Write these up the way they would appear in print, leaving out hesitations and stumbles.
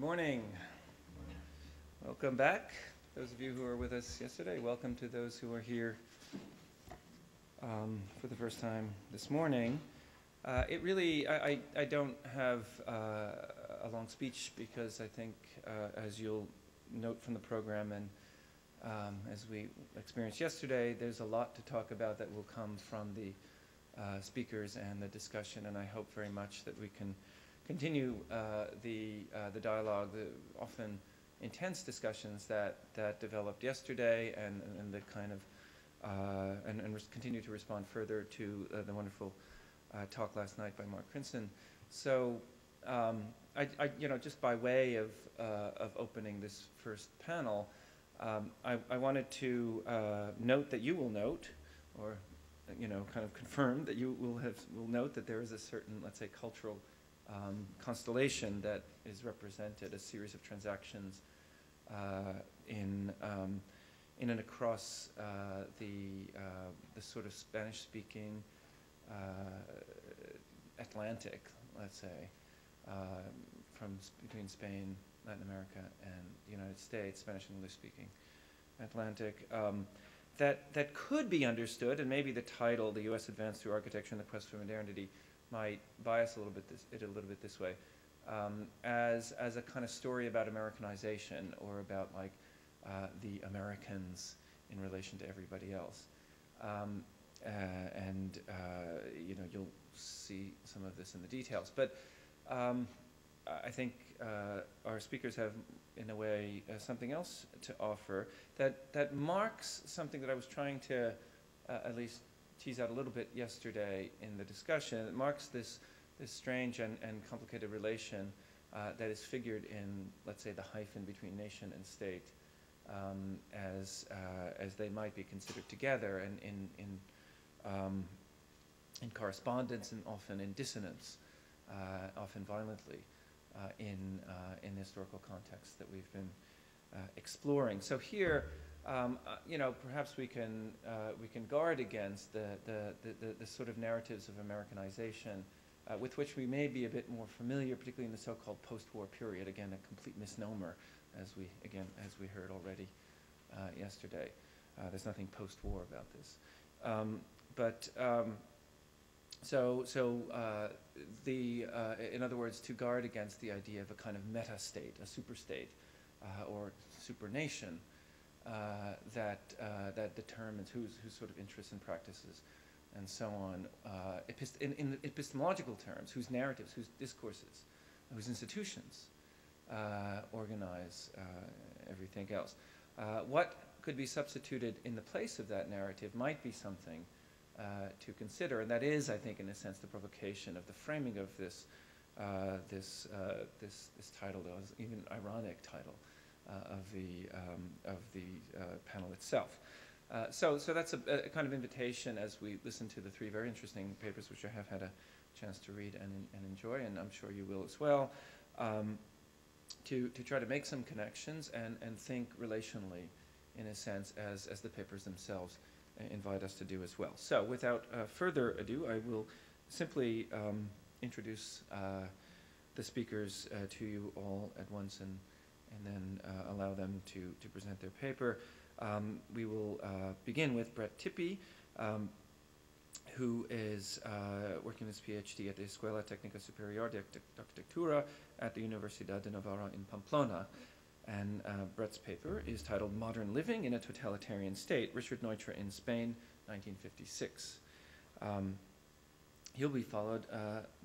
morning. Welcome back. Those of you who were with us yesterday, welcome to those who are here for the first time this morning. I don't have a long speech because I think, as you'll note from the program and as we experienced yesterday, there's a lot to talk about that will come from the speakers and the discussion, and I hope very much that we can continue the dialogue, the often intense discussions that developed yesterday, and the kind of and continue to respond further to the wonderful talk last night by Mark Crinson. So, just by way of opening this first panel, I wanted to note that you will note, or kind of confirm that you will note that there is a certain, let's say, cultural constellation that is represented, a series of transactions in and across the sort of Spanish-speaking Atlantic, let's say, between Spain, Latin America, and the United States, Spanish and English-speaking Atlantic. That could be understood, and maybe the title, "The U.S. Advance Through Architecture and the Quest for Modernity," might bias a little bit this way, as a kind of story about Americanization, or about like the Americans in relation to everybody else. You'll see some of this in the details. But I think our speakers have, in a way, something else to offer that marks something that I was trying to at least tease out a little bit yesterday in the discussion. It marks this strange and complicated relation that is figured in, let's say, the hyphen between nation and state, as they might be considered together, and in correspondence, and often in dissonance, often violently, in the historical context that we've been exploring. So here, perhaps we can guard against the sort of narratives of Americanization with which we may be a bit more familiar, particularly in the so-called post-war period. Again, a complete misnomer, as we heard already yesterday. There's nothing post-war about this. In other words, to guard against the idea of a kind of meta-state, a super-state, or super-nation that determines whose sort of interests and practices and so on, in epistemological terms, whose narratives, whose discourses, whose institutions organize everything else. What could be substituted in the place of that narrative might be something to consider, and that is, I think, in a sense, the provocation of the framing of this title, the even ironic title of the panel itself. So that's a kind of invitation, as we listen to the three very interesting papers, which I have had a chance to read and enjoy, and I'm sure you will as well, to try to make some connections and think relationally, in a sense, as the papers themselves invite us to do as well. So without further ado, I will simply introduce the speakers to you all at once, and then allow them to present their paper. We will begin with Brett Tippie, who is working his PhD at the Escuela Técnica Superior de Arquitectura at the Universidad de Navarra in Pamplona. And Brett's paper is titled "Modern Living in a Totalitarian State, Richard Neutra in Spain, 1956. He'll be followed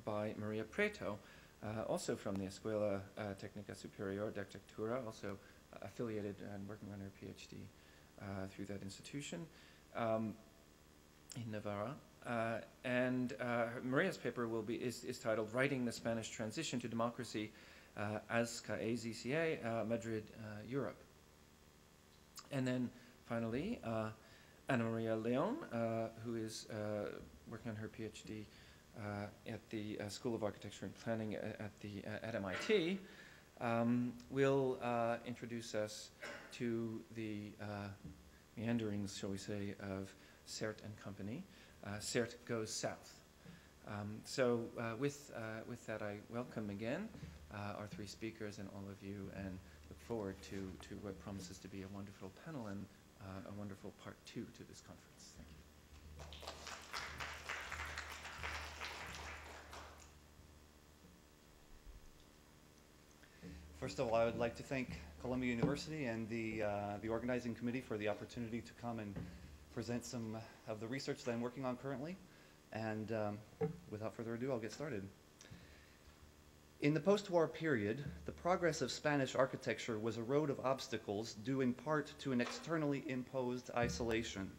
by Maria Preto, also from the Escuela Técnica Superior de Arquitectura, also affiliated and working on her PhD through that institution in Navarra. Maria's paper is titled "Writing the Spanish Transition to Democracy, AZCA, Madrid, Europe." And then finally, Ana Maria Leon, who is working on her PhD at the School of Architecture and Planning at MIT, will introduce us to the meanderings, shall we say, of Sert and Company. Sert Goes South. With that, I welcome again our three speakers and all of you, and look forward to what promises to be a wonderful panel and a wonderful part 2 to this conference. Thank you. First of all, I would like to thank Columbia University and the organizing committee for the opportunity to come and present some of the research that I'm working on currently. And without further ado, I'll get started. In the post-war period, the progress of Spanish architecture was a road of obstacles due in part to an externally imposed isolation.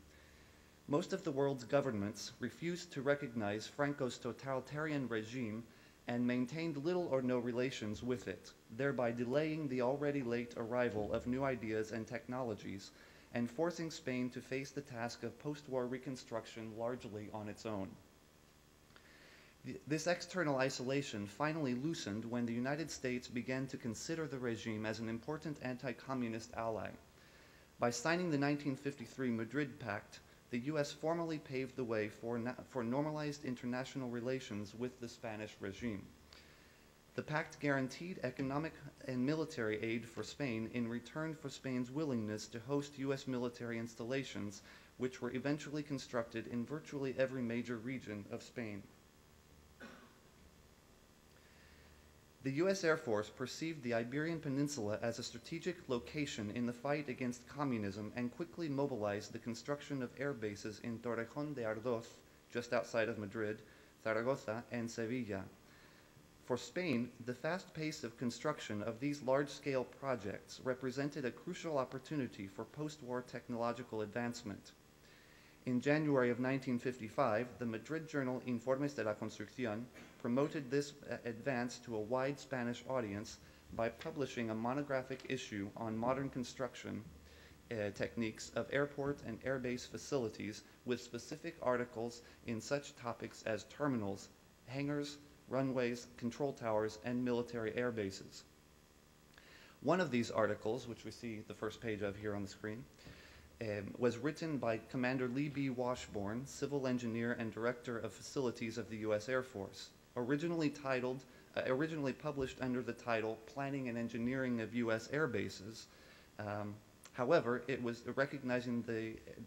Most of the world's governments refused to recognize Franco's totalitarian regime and maintained little or no relations with it, thereby delaying the already late arrival of new ideas and technologies and forcing Spain to face the task of post-war reconstruction largely on its own. This external isolation finally loosened when the United States began to consider the regime as an important anti-communist ally. By signing the 1953 Madrid Pact, the U.S. formally paved the way for normalized international relations with the Spanish regime. The pact guaranteed economic and military aid for Spain in return for Spain's willingness to host U.S. military installations, which were eventually constructed in virtually every major region of Spain. The U.S. Air Force perceived the Iberian Peninsula as a strategic location in the fight against communism and quickly mobilized the construction of air bases in Torrejón de Ardoz, just outside of Madrid, Zaragoza, and Sevilla. For Spain, the fast pace of construction of these large-scale projects represented a crucial opportunity for post-war technological advancement. In January of 1955, the Madrid journal Informes de la Construcción promoted this advance to a wide Spanish audience by publishing a monographic issue on modern construction techniques of airport and airbase facilities with specific articles in such topics as terminals, hangars, runways, control towers, and military air bases. One of these articles, which we see the first page of here on the screen, was written by Commander Lee B. Washburn, civil engineer and director of facilities of the U.S. Air Force, originally published under the title Planning and Engineering of U.S. Air Bases. However, it was recognizing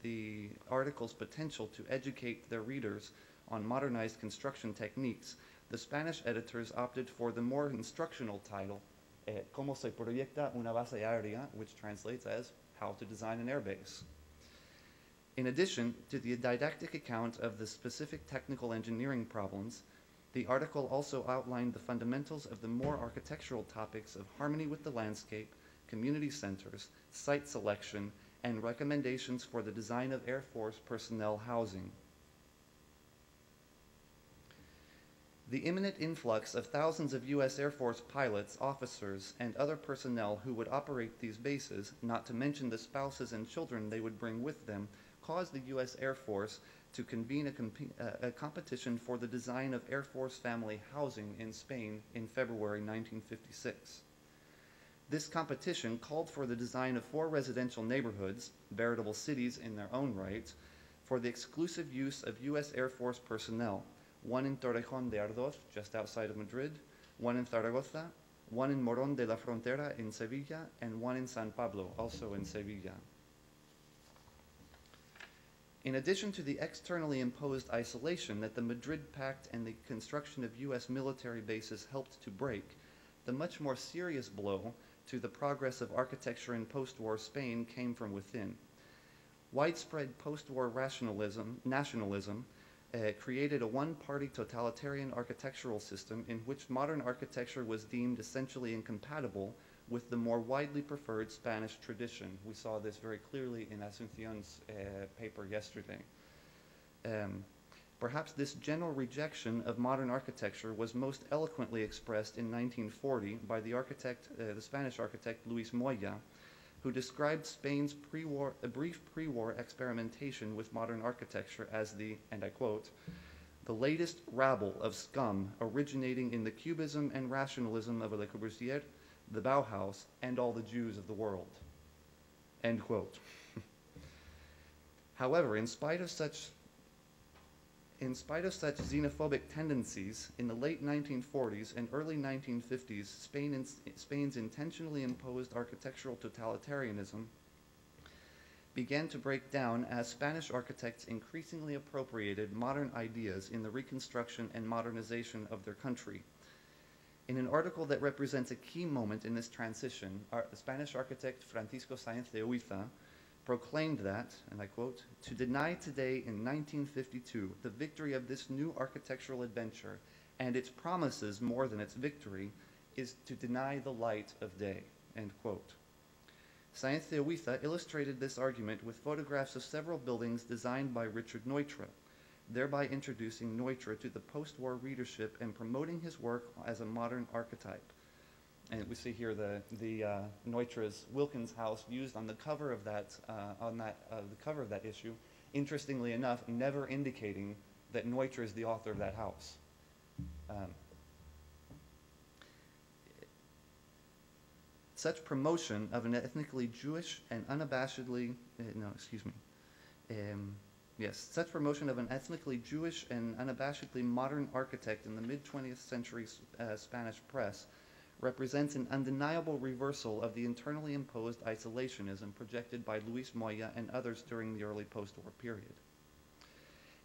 the article's potential to educate their readers on modernized construction techniques. The Spanish editors opted for the more instructional title, Cómo se proyecta una base aérea, which translates as How to Design an Airbase. In addition to the didactic account of the specific technical engineering problems, the article also outlined the fundamentals of the more architectural topics of harmony with the landscape, community centers, site selection, and recommendations for the design of Air Force personnel housing. The imminent influx of thousands of U.S. Air Force pilots, officers, and other personnel who would operate these bases, not to mention the spouses and children they would bring with them, caused the U.S. Air Force to convene a competition for the design of Air Force family housing in Spain in February 1956. This competition called for the design of 4 residential neighborhoods, veritable cities in their own right, for the exclusive use of U.S. Air Force personnel, one in Torrejón de Ardoz, just outside of Madrid, one in Zaragoza, one in Morón de la Frontera in Sevilla, and one in San Pablo, also in Sevilla. In addition to the externally imposed isolation that the Madrid Pact and the construction of U.S. military bases helped to break, the much more serious blow to the progress of architecture in post-war Spain came from within. Widespread post-war nationalism created a one-party totalitarian architectural system in which modern architecture was deemed essentially incompatible with the more widely preferred Spanish tradition. We saw this very clearly in Asunción's paper yesterday. Perhaps this general rejection of modern architecture was most eloquently expressed in 1940 by the Spanish architect Luis Moya, who described Spain's brief pre-war experimentation with modern architecture as the, and I quote, the latest rabble of scum originating in the cubism and rationalism of Le Corbusier, the Bauhaus, and all the Jews of the world, end quote. However, in spite of such In spite of such xenophobic tendencies, in the late 1940s and early 1950s, Spain's intentionally imposed architectural totalitarianism began to break down as Spanish architects increasingly appropriated modern ideas in the reconstruction and modernization of their country. In an article that represents a key moment in this transition, the Spanish architect Francisco Sáenz de Huiza proclaimed that, and I quote, "To deny today in 1952 the victory of this new architectural adventure and its promises more than its victory is to deny the light of day," end quote. Sáenz de Huiza illustrated this argument with photographs of several buildings designed by Richard Neutra, thereby introducing Neutra to the post-war readership and promoting his work as a modern archetype. And we see here the Neutra's Wilkins house used on the cover of that issue. Interestingly enough, never indicating that Neutra is the author of that house. Such promotion of an ethnically Jewish and unabashedly such promotion of an ethnically Jewish and unabashedly modern architect in the mid-20th century Spanish press represents an undeniable reversal of the internally imposed isolationism projected by Luis Moya and others during the early post-war period.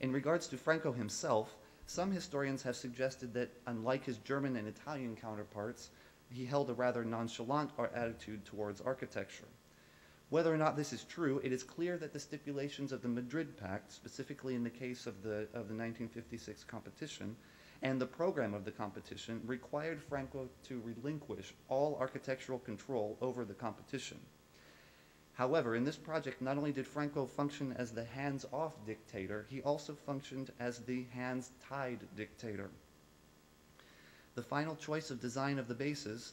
In regards to Franco himself, some historians have suggested that, unlike his German and Italian counterparts, he held a rather nonchalant attitude towards architecture. Whether or not this is true, it is clear that the stipulations of the Madrid Pact, specifically in the case of the 1956 competition, and the program of the competition required Franco to relinquish all architectural control over the competition. However, in this project, not only did Franco function as the hands-off dictator, he also functioned as the hands-tied dictator. The final choice of design of the bases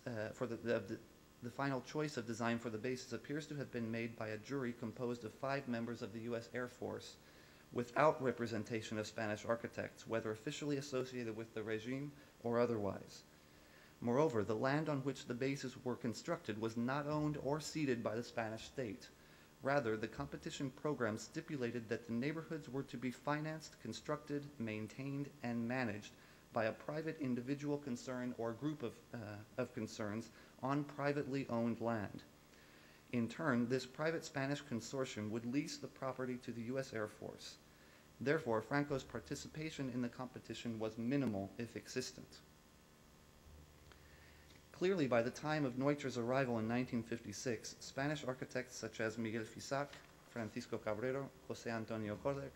the final choice of design for the bases appears to have been made by a jury composed of 5 members of the U.S. Air Force, without representation of Spanish architects, whether officially associated with the regime or otherwise. Moreover, the land on which the bases were constructed was not owned or ceded by the Spanish state. Rather, the competition program stipulated that the neighborhoods were to be financed, constructed, maintained, and managed by a private individual concern or group of concerns on privately owned land. In turn, this private Spanish consortium would lease the property to the U.S. Air Force. Therefore, Franco's participation in the competition was minimal, if existent. Clearly, by the time of Neutra's arrival in 1956, Spanish architects such as Miguel Fisac, Francisco Cabrero, José Antonio Cordec,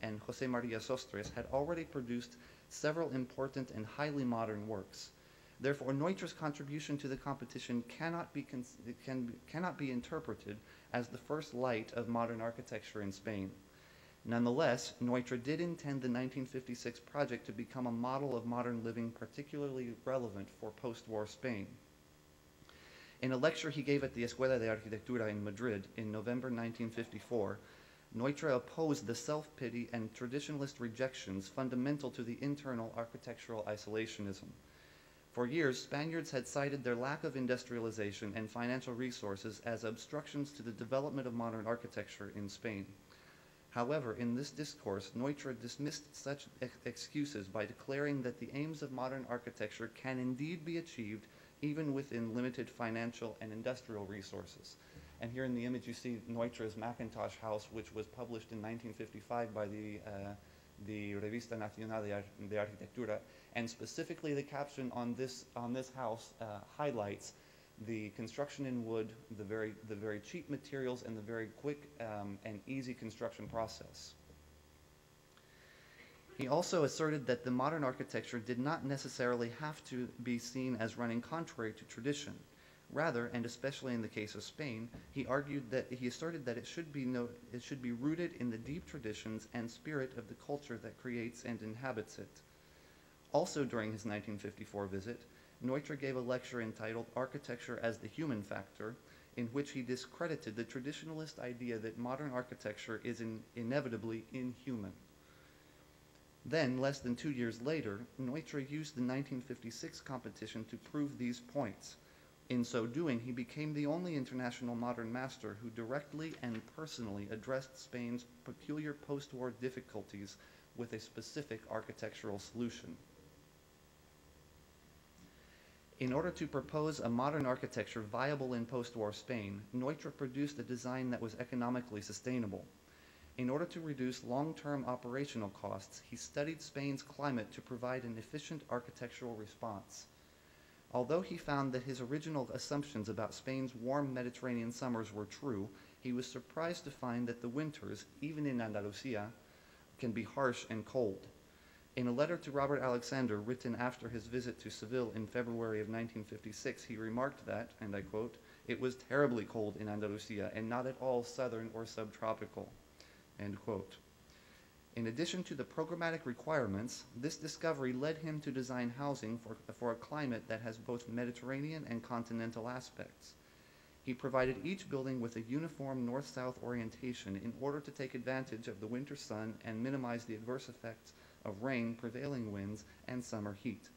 and José María Sostres had already produced several important and highly modern works. Therefore, Neutra's contribution to the competition cannot be interpreted as the first light of modern architecture in Spain. Nonetheless, Neutra did intend the 1956 project to become a model of modern living particularly relevant for post-war Spain. In a lecture he gave at the Escuela de Arquitectura in Madrid in November 1954, Neutra opposed the self-pity and traditionalist rejections fundamental to the internal architectural isolationism. For years, Spaniards had cited their lack of industrialization and financial resources as obstructions to the development of modern architecture in Spain. However, in this discourse, Neutra dismissed such excuses by declaring that the aims of modern architecture can indeed be achieved even within limited financial and industrial resources. And here in the image you see Neutra's Macintosh house, which was published in 1955 by the Revista Nacional de Arquitectura, and specifically the caption on this house highlights the construction in wood, the very cheap materials, and the very quick and easy construction process. He also asserted that the modern architecture did not necessarily have to be seen as running contrary to tradition. Rather, and especially in the case of Spain, he asserted that it should be rooted in the deep traditions and spirit of the culture that creates and inhabits it. Also during his 1954 visit, Neutra gave a lecture entitled Architecture as the Human Factor, in which he discredited the traditionalist idea that modern architecture is inevitably inhuman. Then, less than 2 years later, Neutra used the 1956 competition to prove these points. In so doing, he became the only international modern master who directly and personally addressed Spain's peculiar post-war difficulties with a specific architectural solution. In order to propose a modern architecture viable in post-war Spain, Neutra produced a design that was economically sustainable. In order to reduce long-term operational costs, he studied Spain's climate to provide an efficient architectural response. Although he found that his original assumptions about Spain's warm Mediterranean summers were true, he was surprised to find that the winters, even in Andalusia, can be harsh and cold. In a letter to Robert Alexander written after his visit to Seville in February of 1956, he remarked that, and I quote, "It was terribly cold in Andalusia and not at all southern or subtropical," end quote. In addition to the programmatic requirements, this discovery led him to design housing for a climate that has both Mediterranean and continental aspects. He provided each building with a uniform north-south orientation in order to take advantage of the winter sun and minimize the adverse effects of rain, prevailing winds, and summer heat.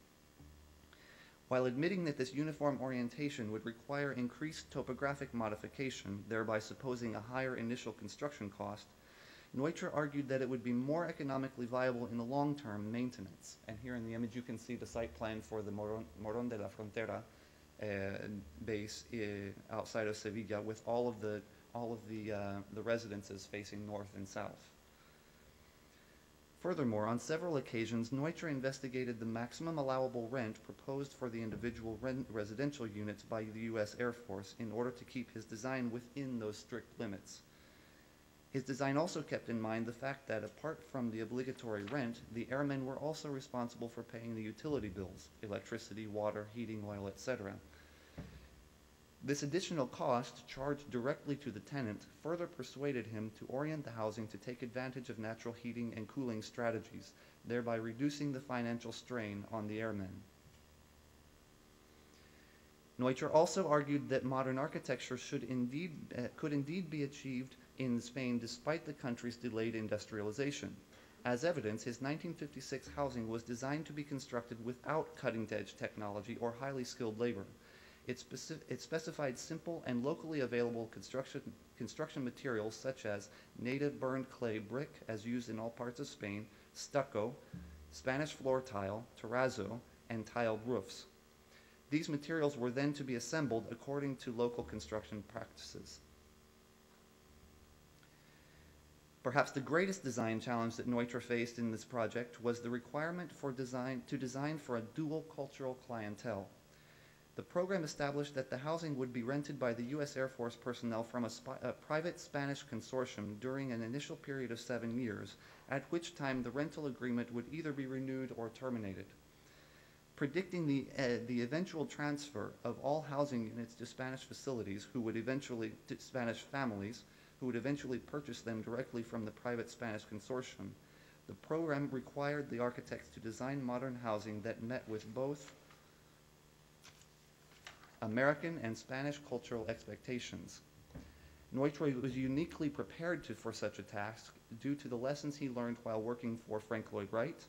While admitting that this uniform orientation would require increased topographic modification, thereby supposing a higher initial construction cost, Neutra argued that it would be more economically viable in the long-term maintenance. And here in the image you can see the site plan for the Morón de la Frontera base outside of Sevilla, with all of the residences facing north and south. Furthermore, on several occasions, Neutra investigated the maximum allowable rent proposed for the individual residential units by the U.S. Air Force in order to keep his design within those strict limits. His design also kept in mind the fact that, apart from the obligatory rent, the airmen were also responsible for paying the utility bills, electricity, water, heating oil, etc. This additional cost, charged directly to the tenant, further persuaded him to orient the housing to take advantage of natural heating and cooling strategies, thereby reducing the financial strain on the airmen. Neutra also argued that modern architecture could indeed be achieved in Spain despite the country's delayed industrialization. As evidence, his 1956 housing was designed to be constructed without cutting-edge technology or highly skilled labor. It specified simple and locally available construction materials such as native burned clay brick, as used in all parts of Spain, stucco, Spanish floor tile, terrazzo, and tiled roofs. These materials were then to be assembled according to local construction practices. Perhaps the greatest design challenge that Neutra faced in this project was the requirement to design for a dual cultural clientele. The program established that the housing would be rented by the U.S. Air Force personnel from a private Spanish consortium during an initial period of 7 years, at which time the rental agreement would either be renewed or terminated. Predicting the eventual transfer of all housing units to Spanish families who would eventually purchase them directly from the private Spanish consortium, the program required the architects to design modern housing that met with both American and Spanish cultural expectations. Neutra was uniquely prepared for such a task due to the lessons he learned while working for Frank Lloyd Wright,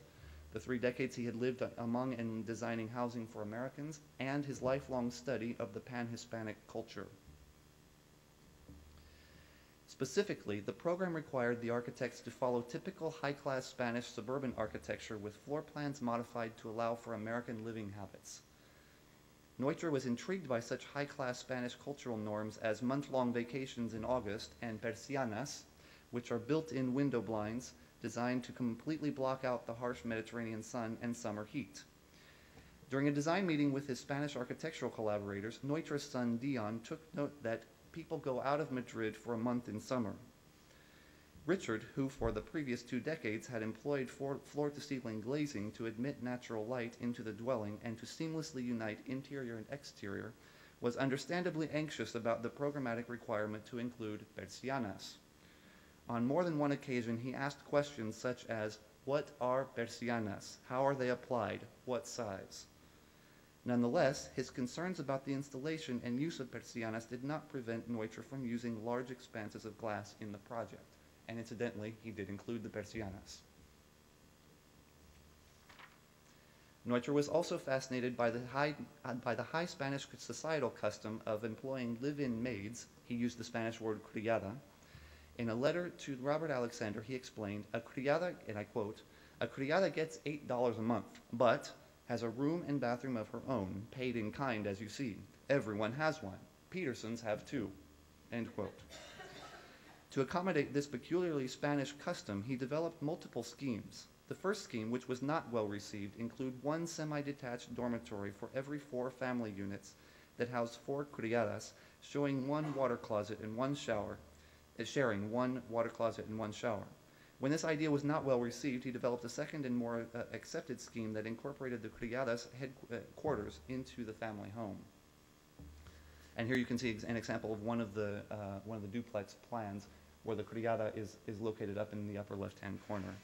the 3 decades he had lived among and designing housing for Americans, and his lifelong study of the pan-Hispanic culture. Specifically, the program required the architects to follow typical high-class Spanish suburban architecture with floor plans modified to allow for American living habits. Neutra was intrigued by such high-class Spanish cultural norms as month-long vacations in August and persianas, which are built-in window blinds designed to completely block out the harsh Mediterranean sun and summer heat. During a design meeting with his Spanish architectural collaborators, Neutra's son Dion took note that people go out of Madrid for a month in summer. Richard, who for the previous 2 decades had employed floor-to-ceiling glazing to admit natural light into the dwelling and to seamlessly unite interior and exterior, was understandably anxious about the programmatic requirement to include persianas. On more than one occasion, he asked questions such as, "What are persianas? How are they applied? What size?" Nonetheless, his concerns about the installation and use of persianas did not prevent Neutra from using large expanses of glass in the project. And incidentally, he did include the persianas. Neutra was also fascinated by the high Spanish societal custom of employing live-in maids. He used the Spanish word criada. In a letter to Robert Alexander, he explained, "A criada," and I quote, A criada gets $8 a month, but has a room and bathroom of her own, paid in kind as you see. Everyone has one. Petersons have two." End quote. To accommodate this peculiarly Spanish custom, he developed multiple schemes. The first scheme, which was not well received, included one semi-detached dormitory for every 4 family units that housed 4 criadas, showing one water closet and one shower, sharing one water closet and one shower. When this idea was not well received, he developed a second and more accepted scheme that incorporated the criadas' headquarters into the family home. And here you can see an example of one of the duplex plans where the criada is located up in the upper left-hand corner.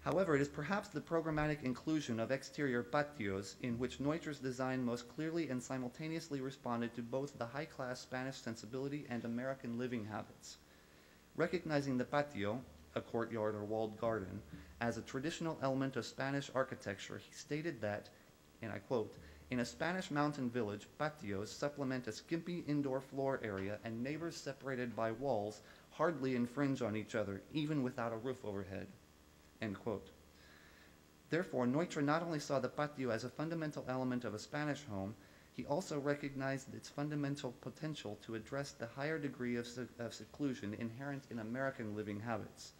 However, it is perhaps the programmatic inclusion of exterior patios in which Neutra's design most clearly and simultaneously responded to both the high-class Spanish sensibility and American living habits. Recognizing the patio, a courtyard or walled garden, as a traditional element of Spanish architecture, he stated that, and I quote, "In a Spanish mountain village, patios supplement a skimpy indoor floor area, and neighbors separated by walls hardly infringe on each other, even without a roof overhead." End quote. Therefore, Neutra not only saw the patio as a fundamental element of a Spanish home, he also recognized its fundamental potential to address the higher degree of seclusion inherent in American living habits.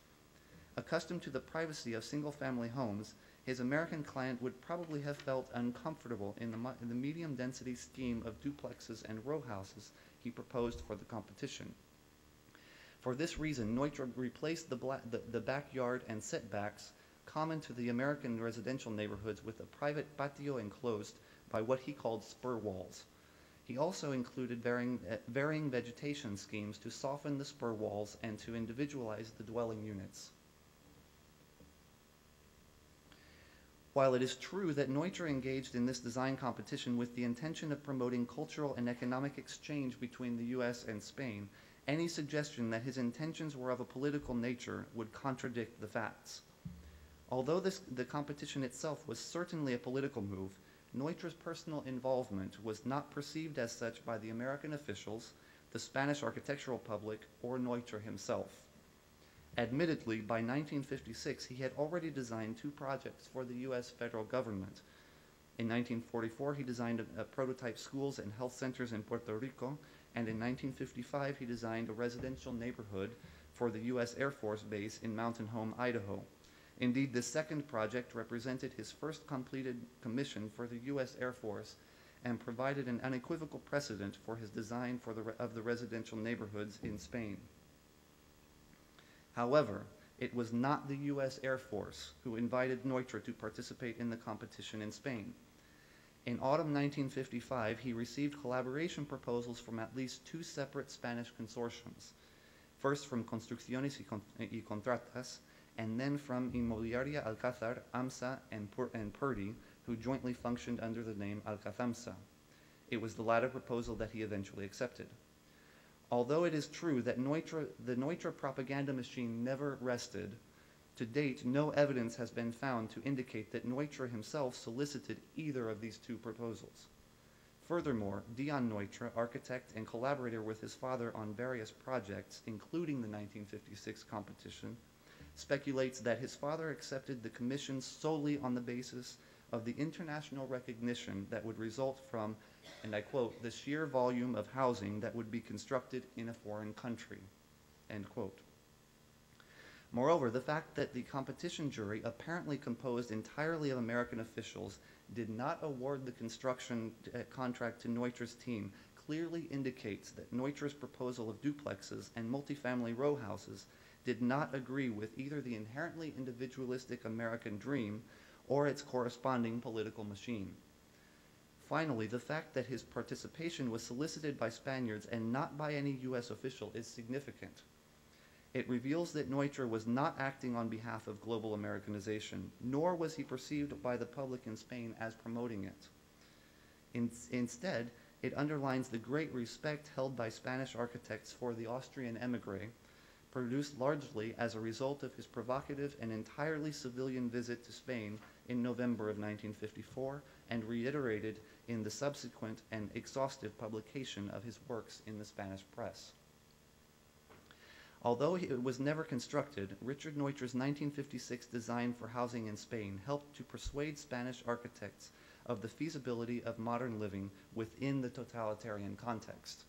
Accustomed to the privacy of single-family homes, his American client would probably have felt uncomfortable in the medium-density scheme of duplexes and row houses he proposed for the competition. For this reason, Neutra replaced the backyard and setbacks common to the American residential neighborhoods with a private patio enclosed by what he called spur walls. He also included varying vegetation schemes to soften the spur walls and to individualize the dwelling units. While it is true that Neutra engaged in this design competition with the intention of promoting cultural and economic exchange between the U.S. and Spain, any suggestion that his intentions were of a political nature would contradict the facts. Although the competition itself was certainly a political move, Neutra's personal involvement was not perceived as such by the American officials, the Spanish architectural public, or Neutra himself. Admittedly, by 1956, he had already designed 2 projects for the U.S. federal government. In 1944, he designed a prototype schools and health centers in Puerto Rico, and in 1955, he designed a residential neighborhood for the U.S. Air Force Base in Mountain Home, Idaho. Indeed, this second project represented his first completed commission for the U.S. Air Force and provided an unequivocal precedent for his design of the residential neighborhoods in Spain. However, it was not the U.S. Air Force who invited Neutra to participate in the competition in Spain. In autumn 1955, he received collaboration proposals from at least 2 separate Spanish consortiums, first from Construcciones y Contratas, and then from Inmobiliaria Alcázar, AMSA, and Purdy, who jointly functioned under the name Alcazamsa. It was the latter proposal that he eventually accepted. Although it is true that the Neutra propaganda machine never rested, to date no evidence has been found to indicate that Neutra himself solicited either of these 2 proposals. Furthermore, Dion Neutra, architect and collaborator with his father on various projects, including the 1956 competition, speculates that his father accepted the commission solely on the basis of the international recognition that would result from, and I quote, "the sheer volume of housing that would be constructed in a foreign country," end quote. Moreover, the fact that the competition jury, apparently composed entirely of American officials, did not award the construction contract to Neutra's team clearly indicates that Neutra's proposal of duplexes and multifamily row houses did not agree with either the inherently individualistic American dream or its corresponding political machine. Finally, the fact that his participation was solicited by Spaniards and not by any U.S. official is significant. It reveals that Neutra was not acting on behalf of global Americanization, nor was he perceived by the public in Spain as promoting it. Instead, it underlines the great respect held by Spanish architects for the Austrian émigré, produced largely as a result of his provocative and entirely civilian visit to Spain in November of 1954, and reiterated in the subsequent and exhaustive publication of his works in the Spanish press. Although it was never constructed, Richard Neutra's 1956 design for housing in Spain helped to persuade Spanish architects of the feasibility of modern living within the totalitarian context.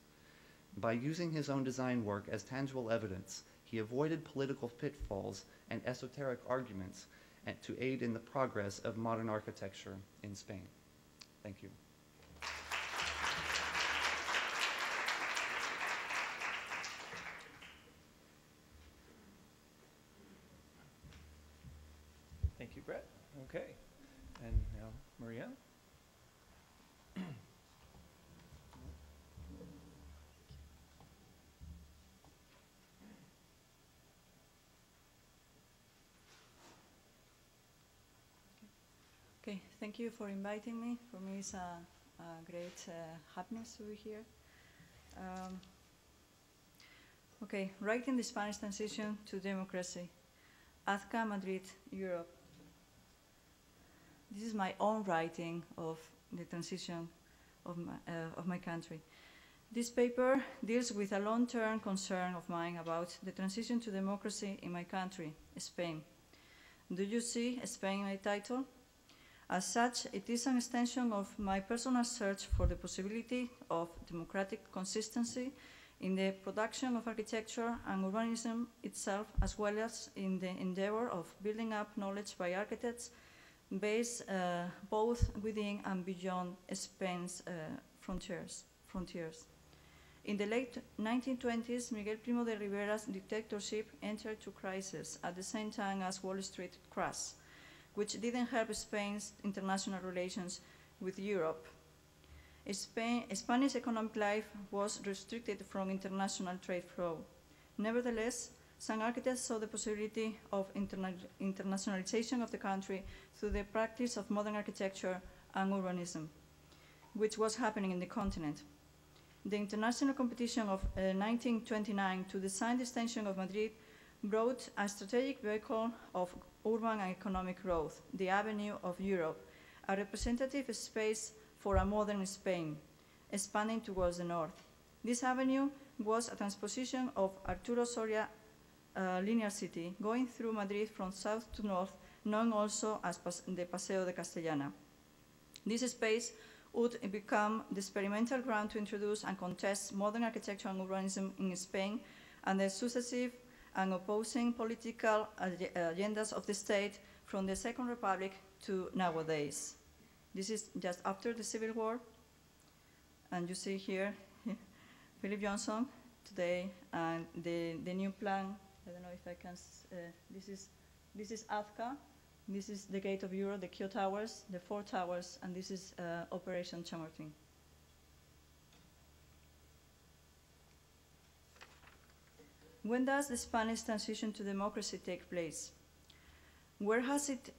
By using his own design work as tangible evidence, he avoided political pitfalls and esoteric arguments to aid in the progress of modern architecture in Spain. Thank you. Thank you, Brett. Okay. And now, Maria. Okay, thank you for inviting me. For me, it's a great happiness to be here. Okay, writing the Spanish transition to democracy. Azca, Madrid, Europe. This is my own writing of the transition of my country. This paper deals with a long-term concern of mine about the transition to democracy in my country, Spain. Do you see Spain in my title? As such, it is an extension of my personal search for the possibility of democratic consistency in the production of architecture and urbanism itself, as well as in the endeavor of building up knowledge by architects based both within and beyond Spain's frontiers. In the late 1920s, Miguel Primo de Rivera's dictatorship entered into crisis at the same time as Wall Street crashed, which didn't help Spain's international relations with Europe. Spanish economic life was restricted from international trade flow. Nevertheless, some architects saw the possibility of internationalization of the country through the practice of modern architecture and urbanism, which was happening in the continent. The international competition of 1929 to design the extension of Madrid brought a strategic vehicle of urban and economic growth, the Avenue of Europe, a representative space for a modern Spain, expanding towards the north. This avenue was a transposition of Arturo Soria linear city, going through Madrid from south to north, known also as the Paseo de Castellana. This space would become the experimental ground to introduce and contest modern architecture and urbanism in Spain and the successive and opposing political agendas of the state from the Second Republic to nowadays. This is just after the Civil War, and you see here Philip Johnson today, and the new plan. I don't know if I can. This is Azca. This is the Gate of Europe, the Q Towers, the 4 towers, and this is Operation Chamartín. When does the Spanish transition to democracy take place? Where has it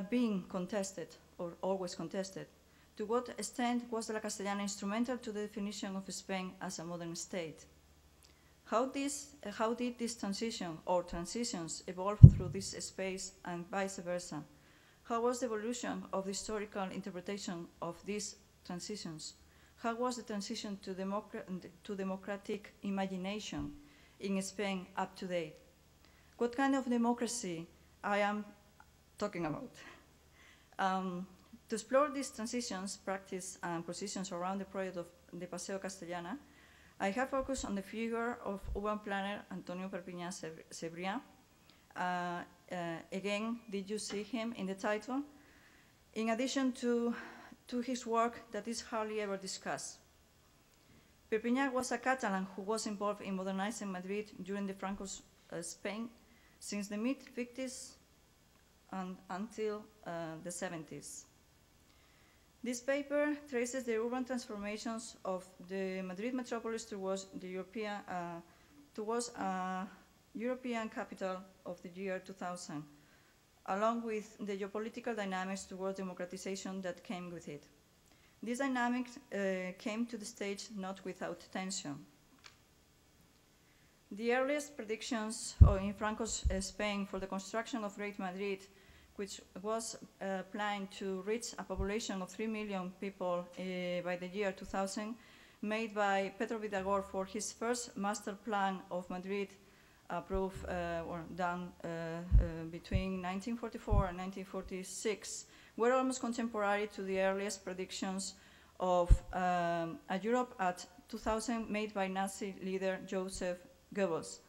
been contested, or always contested? To what extent was La Castellana instrumental to the definition of Spain as a modern state? How did this transition or transitions evolve through this space and vice versa? How was the evolution of the historical interpretation of these transitions? How was the transition to democratic imagination in Spain up to date? What kind of democracy I am talking about? To explore these transitions, practice, and positions around the project of the Paseo Castellana, I have focused on the figure of urban planner Antonio Perpiñán Cebrián. Again, did you see him in the title? In addition to his work that is hardly ever discussed. Perpiñán was a Catalan who was involved in modernizing Madrid during the Franco Spain since the mid-50s and until the 70s. This paper traces the urban transformations of the Madrid metropolis towards a European capital of the year 2000, along with the geopolitical dynamics towards democratization that came with it. These dynamics came to the stage not without tension. The earliest predictions in Franco's Spain for the construction of Great Madrid, which was planned to reach a population of 3 million people by the year 2000, made by Pedro Vidagor for his first master plan of Madrid approved or done between 1944 and 1946 were almost contemporary to the earliest predictions of a Europe at 2000 made by Nazi leader Joseph Goebbels.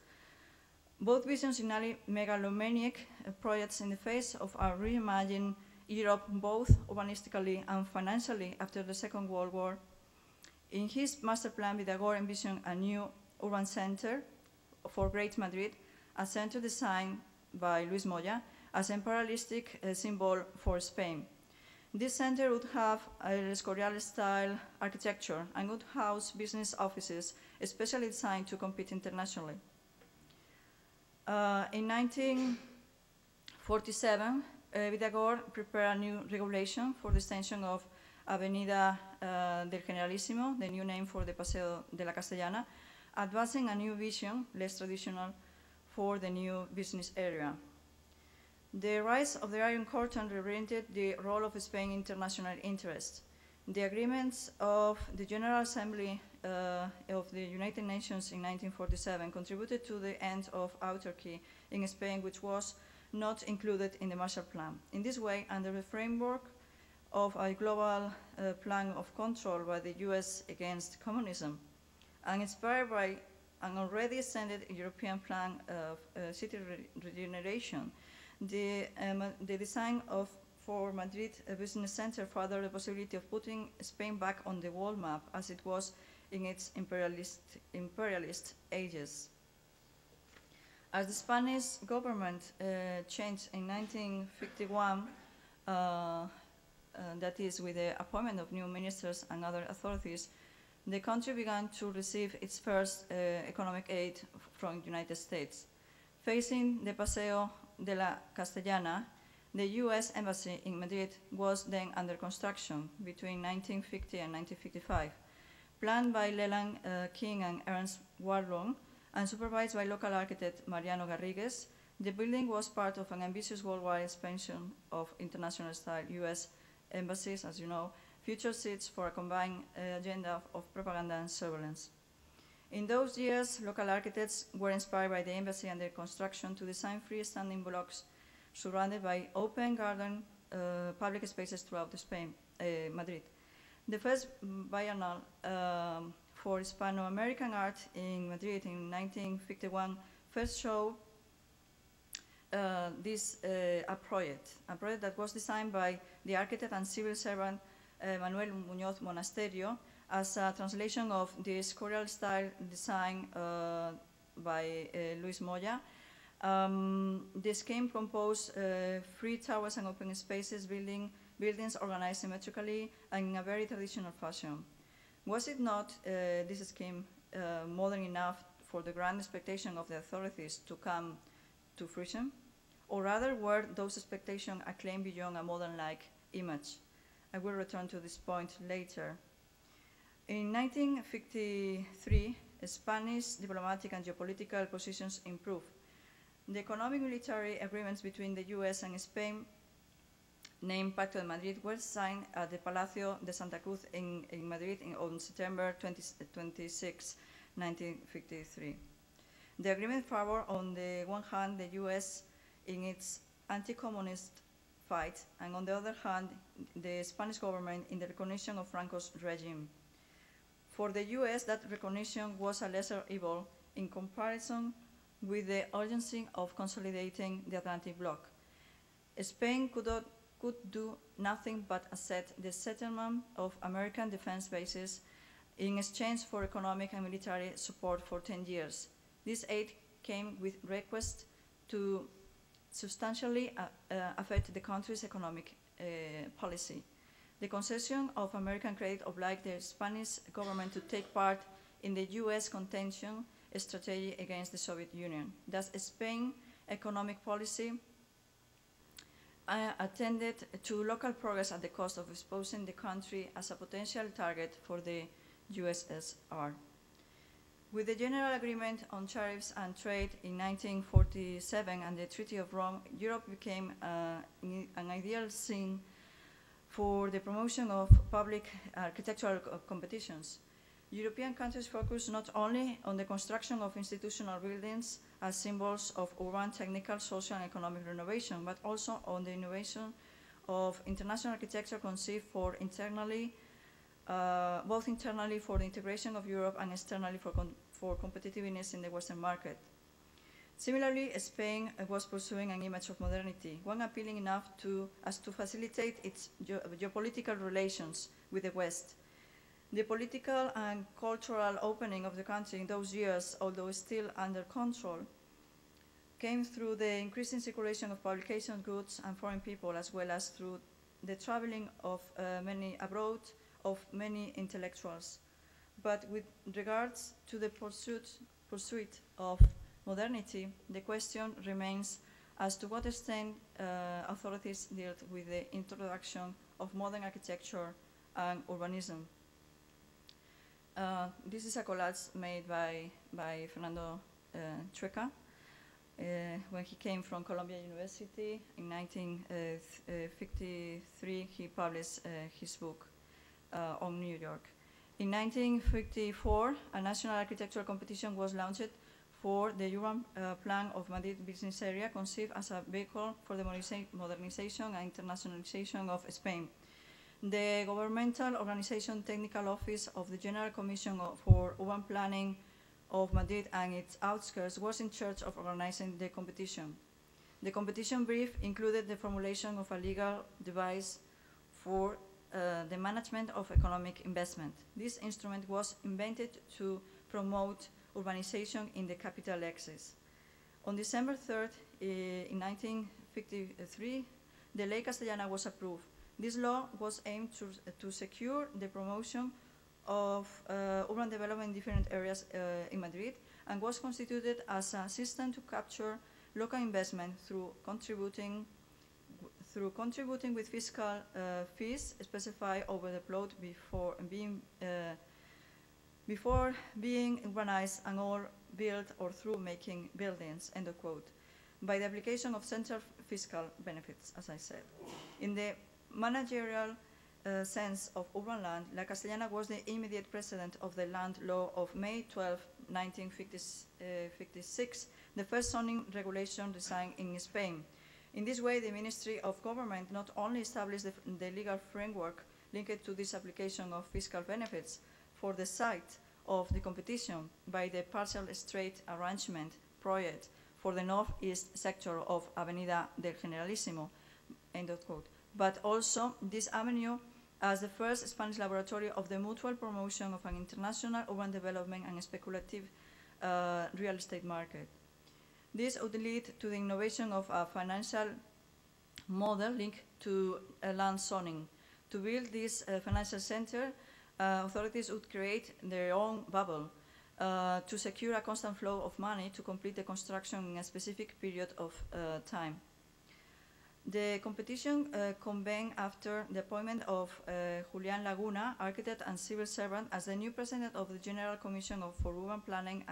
Both visions signal megalomaniac projects in the face of a reimagined Europe, both urbanistically and financially, after the Second World War. In his master plan, Vidagor envisioned a new urban center for Great Madrid, a center designed by Luis Moya as an imperialistic symbol for Spain. This center would have a Escorial-style architecture and would house business offices especially designed to compete internationally. In 1947, Vidagor prepared a new regulation for the extension of Avenida del Generalísimo, the new name for the Paseo de la Castellana, advancing a new vision, less traditional, for the new business area. The rise of the Iron Curtain reoriented the role of Spain in international interest. The agreements of the General Assembly of the United Nations in 1947 contributed to the end of autarky in Spain, which was not included in the Marshall Plan. In this way, under the framework of a global plan of control by the US against communism, and inspired by an already extended European plan of city regeneration, the design for Madrid Business Center furthered the possibility of putting Spain back on the world map as it was in its imperialist ages. As the Spanish government changed in 1951, that is with the appointment of new ministers and other authorities, the country began to receive its first economic aid from the United States. Facing the Paseo de la Castellana, the US Embassy in Madrid was then under construction between 1950 and 1955. Planned by Leland King and Ernst Warlong and supervised by local architect Mariano Garrigues, the building was part of an ambitious worldwide expansion of international-style US embassies, as you know, future seats for a combined agenda of propaganda and surveillance. In those years, local architects were inspired by the embassy and their construction to design freestanding blocks surrounded by open garden public spaces throughout Spain, Madrid. The first biennial for Hispano-American art in Madrid in 1951 first showed a project that was designed by the architect and civil servant Manuel Muñoz Monasterio as a translation of the Escorial style design by Luis Moya. The scheme composed 3 towers and open spaces, buildings organized symmetrically and in a very traditional fashion. Was it not, this scheme, modern enough for the grand expectation of the authorities to come to fruition? Or rather, were those expectations a claim beyond a modern-like image? I will return to this point later. In 1953, Spanish diplomatic and geopolitical positions improved. The economic military agreements between the US and Spain, named Pacto de Madrid, were signed at the Palacio de Santa Cruz in Madrid on September 26, 1953. The agreement favored, on the one hand, the US in its anti-communist fight, and on the other hand, the Spanish government in the recognition of Franco's regime. For the US, that recognition was a lesser evil in comparison with the urgency of consolidating the Atlantic bloc. Spain could do nothing but accept the settlement of American defense bases in exchange for economic and military support for 10 years. This aid came with requests to substantially affect the country's economic policy. The concession of American credit obliged the Spanish government to take part in the US contention strategy against the Soviet Union. Thus, Spain's economic policy attended to local progress at the cost of exposing the country as a potential target for the USSR. With the General Agreement on Tariffs and Trade in 1947 and the Treaty of Rome, Europe became an ideal scene for the promotion of public architectural competitions. European countries focus not only on the construction of institutional buildings as symbols of urban, technical, social, and economic renovation, but also on the innovation of international architecture conceived for internally, both internally for the integration of Europe and externally for competitiveness in the Western market. Similarly, Spain was pursuing an image of modernity, one appealing enough as to facilitate its geopolitical relations with the West. The political and cultural opening of the country in those years, although still under control, came through the increasing circulation of publication goods and foreign people, as well as through the traveling of many intellectuals. But with regards to the pursuit of modernity, the question remains as to what extent authorities dealt with the introduction of modern architecture and urbanism. This is a collage made by Fernando Chueca when he came from Columbia University. In 1953, he published his book on New York. In 1954, a national architectural competition was launched for the urban plan of Madrid business area, conceived as a vehicle for the modernization and internationalization of Spain. The governmental organization technical office of the General Commission for Urban Planning of Madrid and its outskirts was in charge of organizing the competition. The competition brief included the formulation of a legal device for the management of economic investment. This instrument was invented to promote urbanization in the capital axis. On December 3rd, in 1953, the Ley Castellana was approved. This law was aimed to secure the promotion of urban development in different areas in Madrid, and was constituted as a system to capture local investment through contributing with fiscal fees specified over the plot before being urbanized and all built or through making buildings, end of quote, by the application of central fiscal benefits, as I said. In the managerial sense of urban land, La Castellana was the immediate precedent of the land law of May 12, 1956, the first zoning regulation designed in Spain. In this way, the Ministry of Government not only established the legal framework linked to this application of fiscal benefits for the site of the competition by the partial straight arrangement project for the northeast sector of Avenida del Generalísimo, end of quote, but also this avenue as the first Spanish laboratory of the mutual promotion of an international urban development and speculative real estate market. This would lead to the innovation of a financial model linked to land zoning. To build this financial center, authorities would create their own bubble to secure a constant flow of money to complete the construction in a specific period of time. The competition convened after the appointment of Julián Laguna, architect and civil servant, as the new president of the General Commission for Urban Planning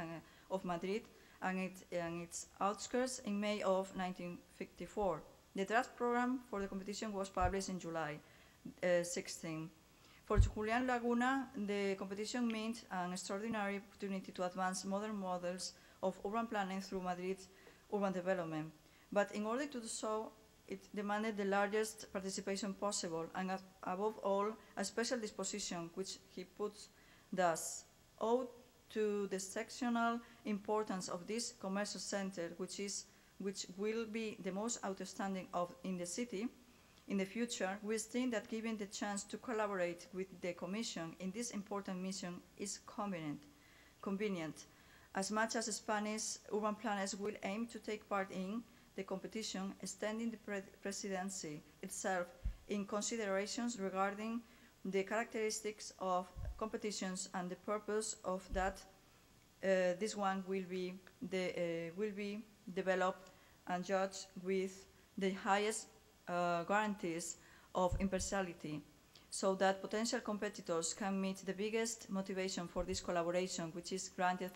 of Madrid and its outskirts in May of 1954. The draft program for the competition was published in July 16. For Julián Laguna, the competition meant an extraordinary opportunity to advance modern models of urban planning through Madrid's urban development. But in order to do so, it demanded the largest participation possible, and above all, a special disposition, which he puts thus: owed to the sectional importance of this commercial center, which will be the most outstanding in the city in the future, we think that giving the chance to collaborate with the Commission in this important mission is convenient, as much as Spanish urban planners will aim to take part in the competition, extending the presidency itself in considerations regarding the characteristics of competitions and the purpose of that this one will be developed and judged with the highest guarantees of impartiality, so that potential competitors can meet the biggest motivation for this collaboration, which is granted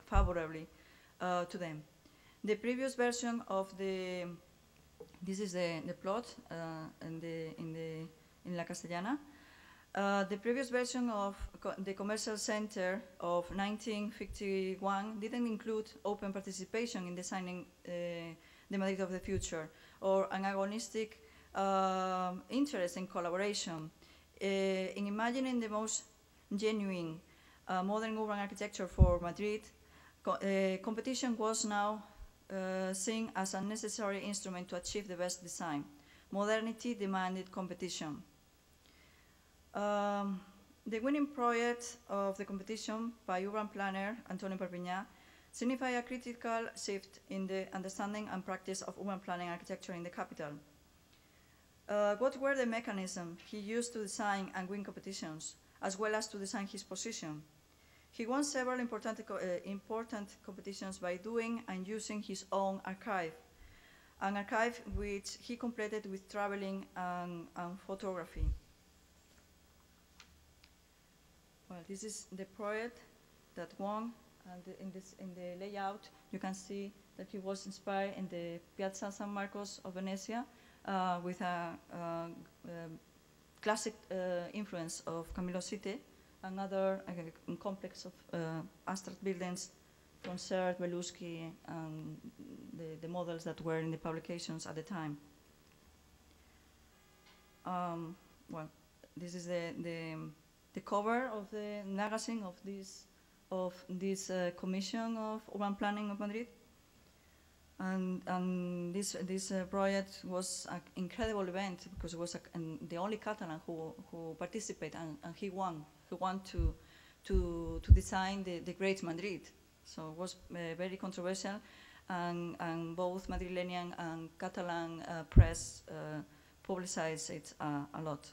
favorably to them. The previous version of this is the plot in La Castellana. The previous version of the commercial center of 1951 didn't include open participation in designing the Madrid of the future, or an agonistic interest in collaboration. In imagining the most genuine modern urban architecture for Madrid, competition was now seen as a necessary instrument to achieve the best design. Modernity demanded competition. The winning project of the competition by urban planner Antonio Perpiñá signified a critical shift in the understanding and practice of urban planning architecture in the capital. What were the mechanisms he used to design and win competitions, as well as to design his position? He won several important competitions by doing and using his own archive, an archive which he completed with traveling and photography. Well, this is the project that won, and in the layout you can see that he was inspired in the Piazza San Marcos of Venezia with a classic influence of Camillo Sitte, another complex of abstract buildings from Sert, Belusky, and the models that were in the publications at the time. Well, this is the cover of the magazine of this commission of urban planning of Madrid, and this project was an incredible event because it was the only Catalan who participated, and he won. He won to design the great Madrid. So it was very controversial, and both Madrilenian and Catalan press publicized it a lot.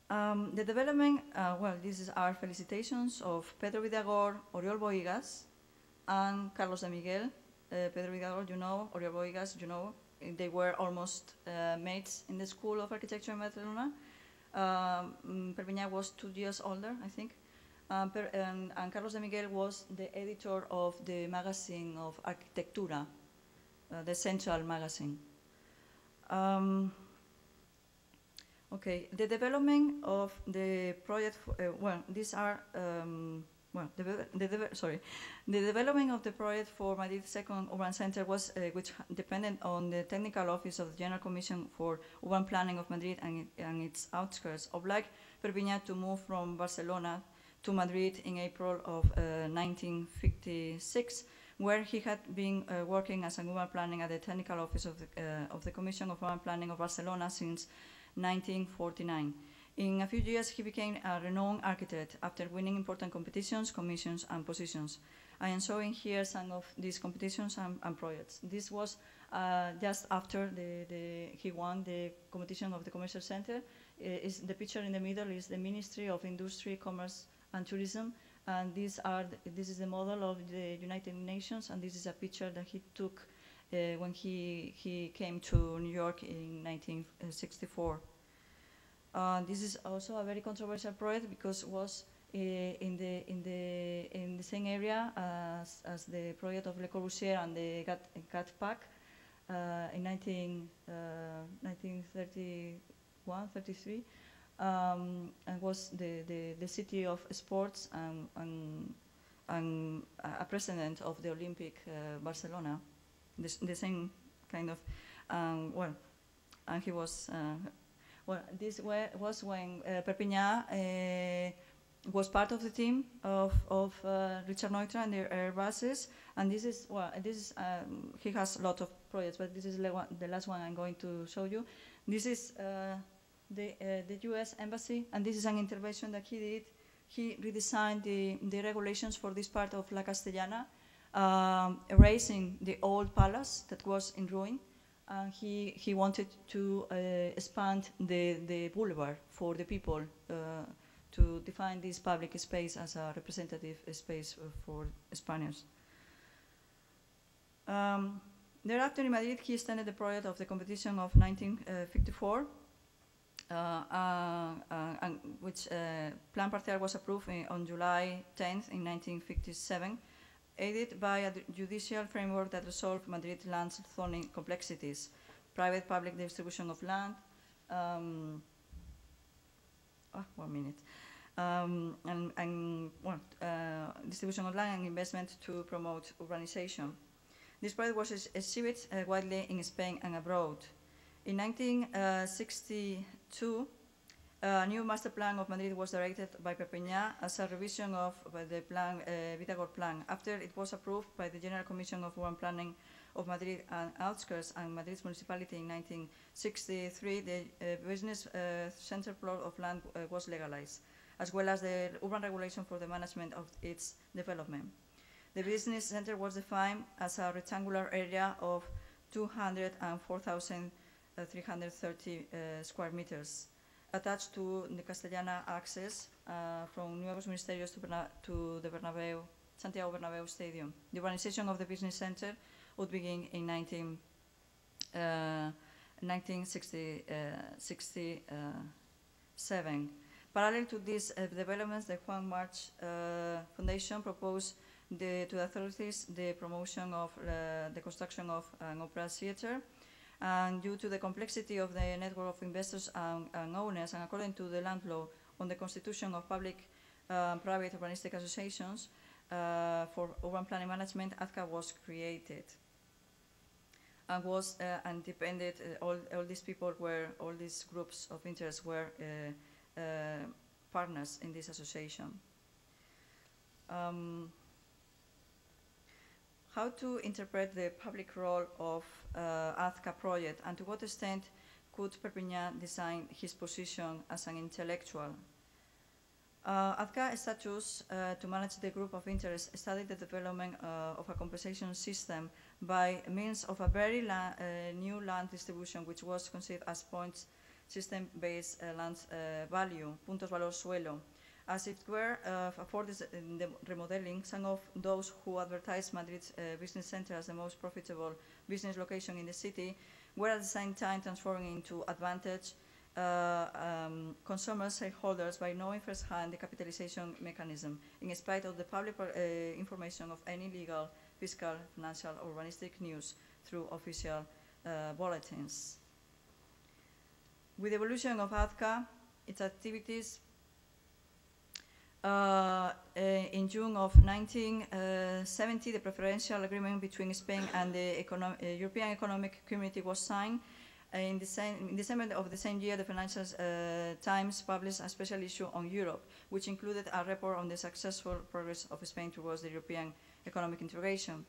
The development, well, these are felicitations of Pedro Vidagor, Oriol Bohigas, and Carlos de Miguel. Pedro Vidagor, you know, Oriol Bohigas, you know, they were almost mates in the School of Architecture in Barcelona. Perpiñá was 2 years older, I think. And Carlos de Miguel was the editor of the magazine of Arquitectura, the central magazine. Okay, the development of the project, well, these are, the development of the project for Madrid's second urban center was, which depended on the technical office of the General Commission for Urban Planning of Madrid and its outskirts, obliged Perpiñá to move from Barcelona to Madrid in April of 1956, where he had been working as an urban planning at the technical office of the Commission of Urban Planning of Barcelona since 1949. In a few years, he became a renowned architect after winning important competitions, commissions, and positions. I am showing here some of these competitions and projects. This was just after he won the competition of the commercial center. The picture in the middle is the Ministry of Industry, Commerce, and Tourism, and this is the model of the United Nations, and this is a picture that he took when he came to New York in 1964. This is also a very controversial project because it was in the same area as the project of Le Corbusier and the GATT Pact in 1931-33, and was the city of sports and a president of the Olympic Barcelona. The same kind of, well, and he was, well, this was when Perpiñá was part of the team of Richard Neutra and the Airbuses, and this is, well, he has a lot of projects, but this is the last one I'm going to show you. This is the US Embassy, and this is an intervention that he did. He redesigned the regulations for this part of La Castellana, erasing the old palace that was in ruin. He wanted to expand the boulevard for the people to define this public space as a representative space for Spaniards. Thereafter in Madrid, he extended the project of the competition of 1954, which Plan Parcial was approved on July 10th in 1957, aided by a judicial framework that resolved Madrid land's zoning complexities, private-public distribution of land, 1 minute. Distribution of land and investment to promote urbanization. This project was exhibited widely in Spain and abroad. In 1962, a new master plan of Madrid was directed by Perpiñán as a revision of the plan, Vitagor plan. After it was approved by the General Commission of Urban Planning of Madrid and Outskirts and Madrid's municipality in 1963, the business center plot of land was legalized, as well as the urban regulation for the management of its development. The business center was defined as a rectangular area of 204,330 square meters, attached to the Castellana access from Nuevos Ministerios to the Santiago Bernabéu Stadium. The urbanization of the business center would begin in 1967. Parallel to these developments, the Juan March Foundation proposed to the authorities the promotion of the construction of an opera theater. And due to the complexity of the network of investors and owners, and according to the land law on the constitution of public-private urbanistic associations for urban planning management, AZCA was created. And was and depended, all these people were, all these groups of interest were partners in this association. How to interpret the public role of AZCA project, and to what extent could Perpiñán design his position as an intellectual? AZCA statutes to manage the group of interest studied the development of a compensation system by means of a very new land distribution, which was conceived as points system-based land value, puntos valor suelo. As it were, for this, the remodeling, some of those who advertised Madrid's business center as the most profitable business location in the city were at the same time transforming into advantage consumer stakeholders by knowing firsthand the capitalization mechanism, in spite of the public information of any legal, fiscal, financial, or urbanistic news through official bulletins. With the evolution of AZCA, its activities in June of 1970, the preferential agreement between Spain and the European Economic Community was signed. In December of the same year, the Financial Times published a special issue on Europe, which included a report on the successful progress of Spain towards the European economic integration.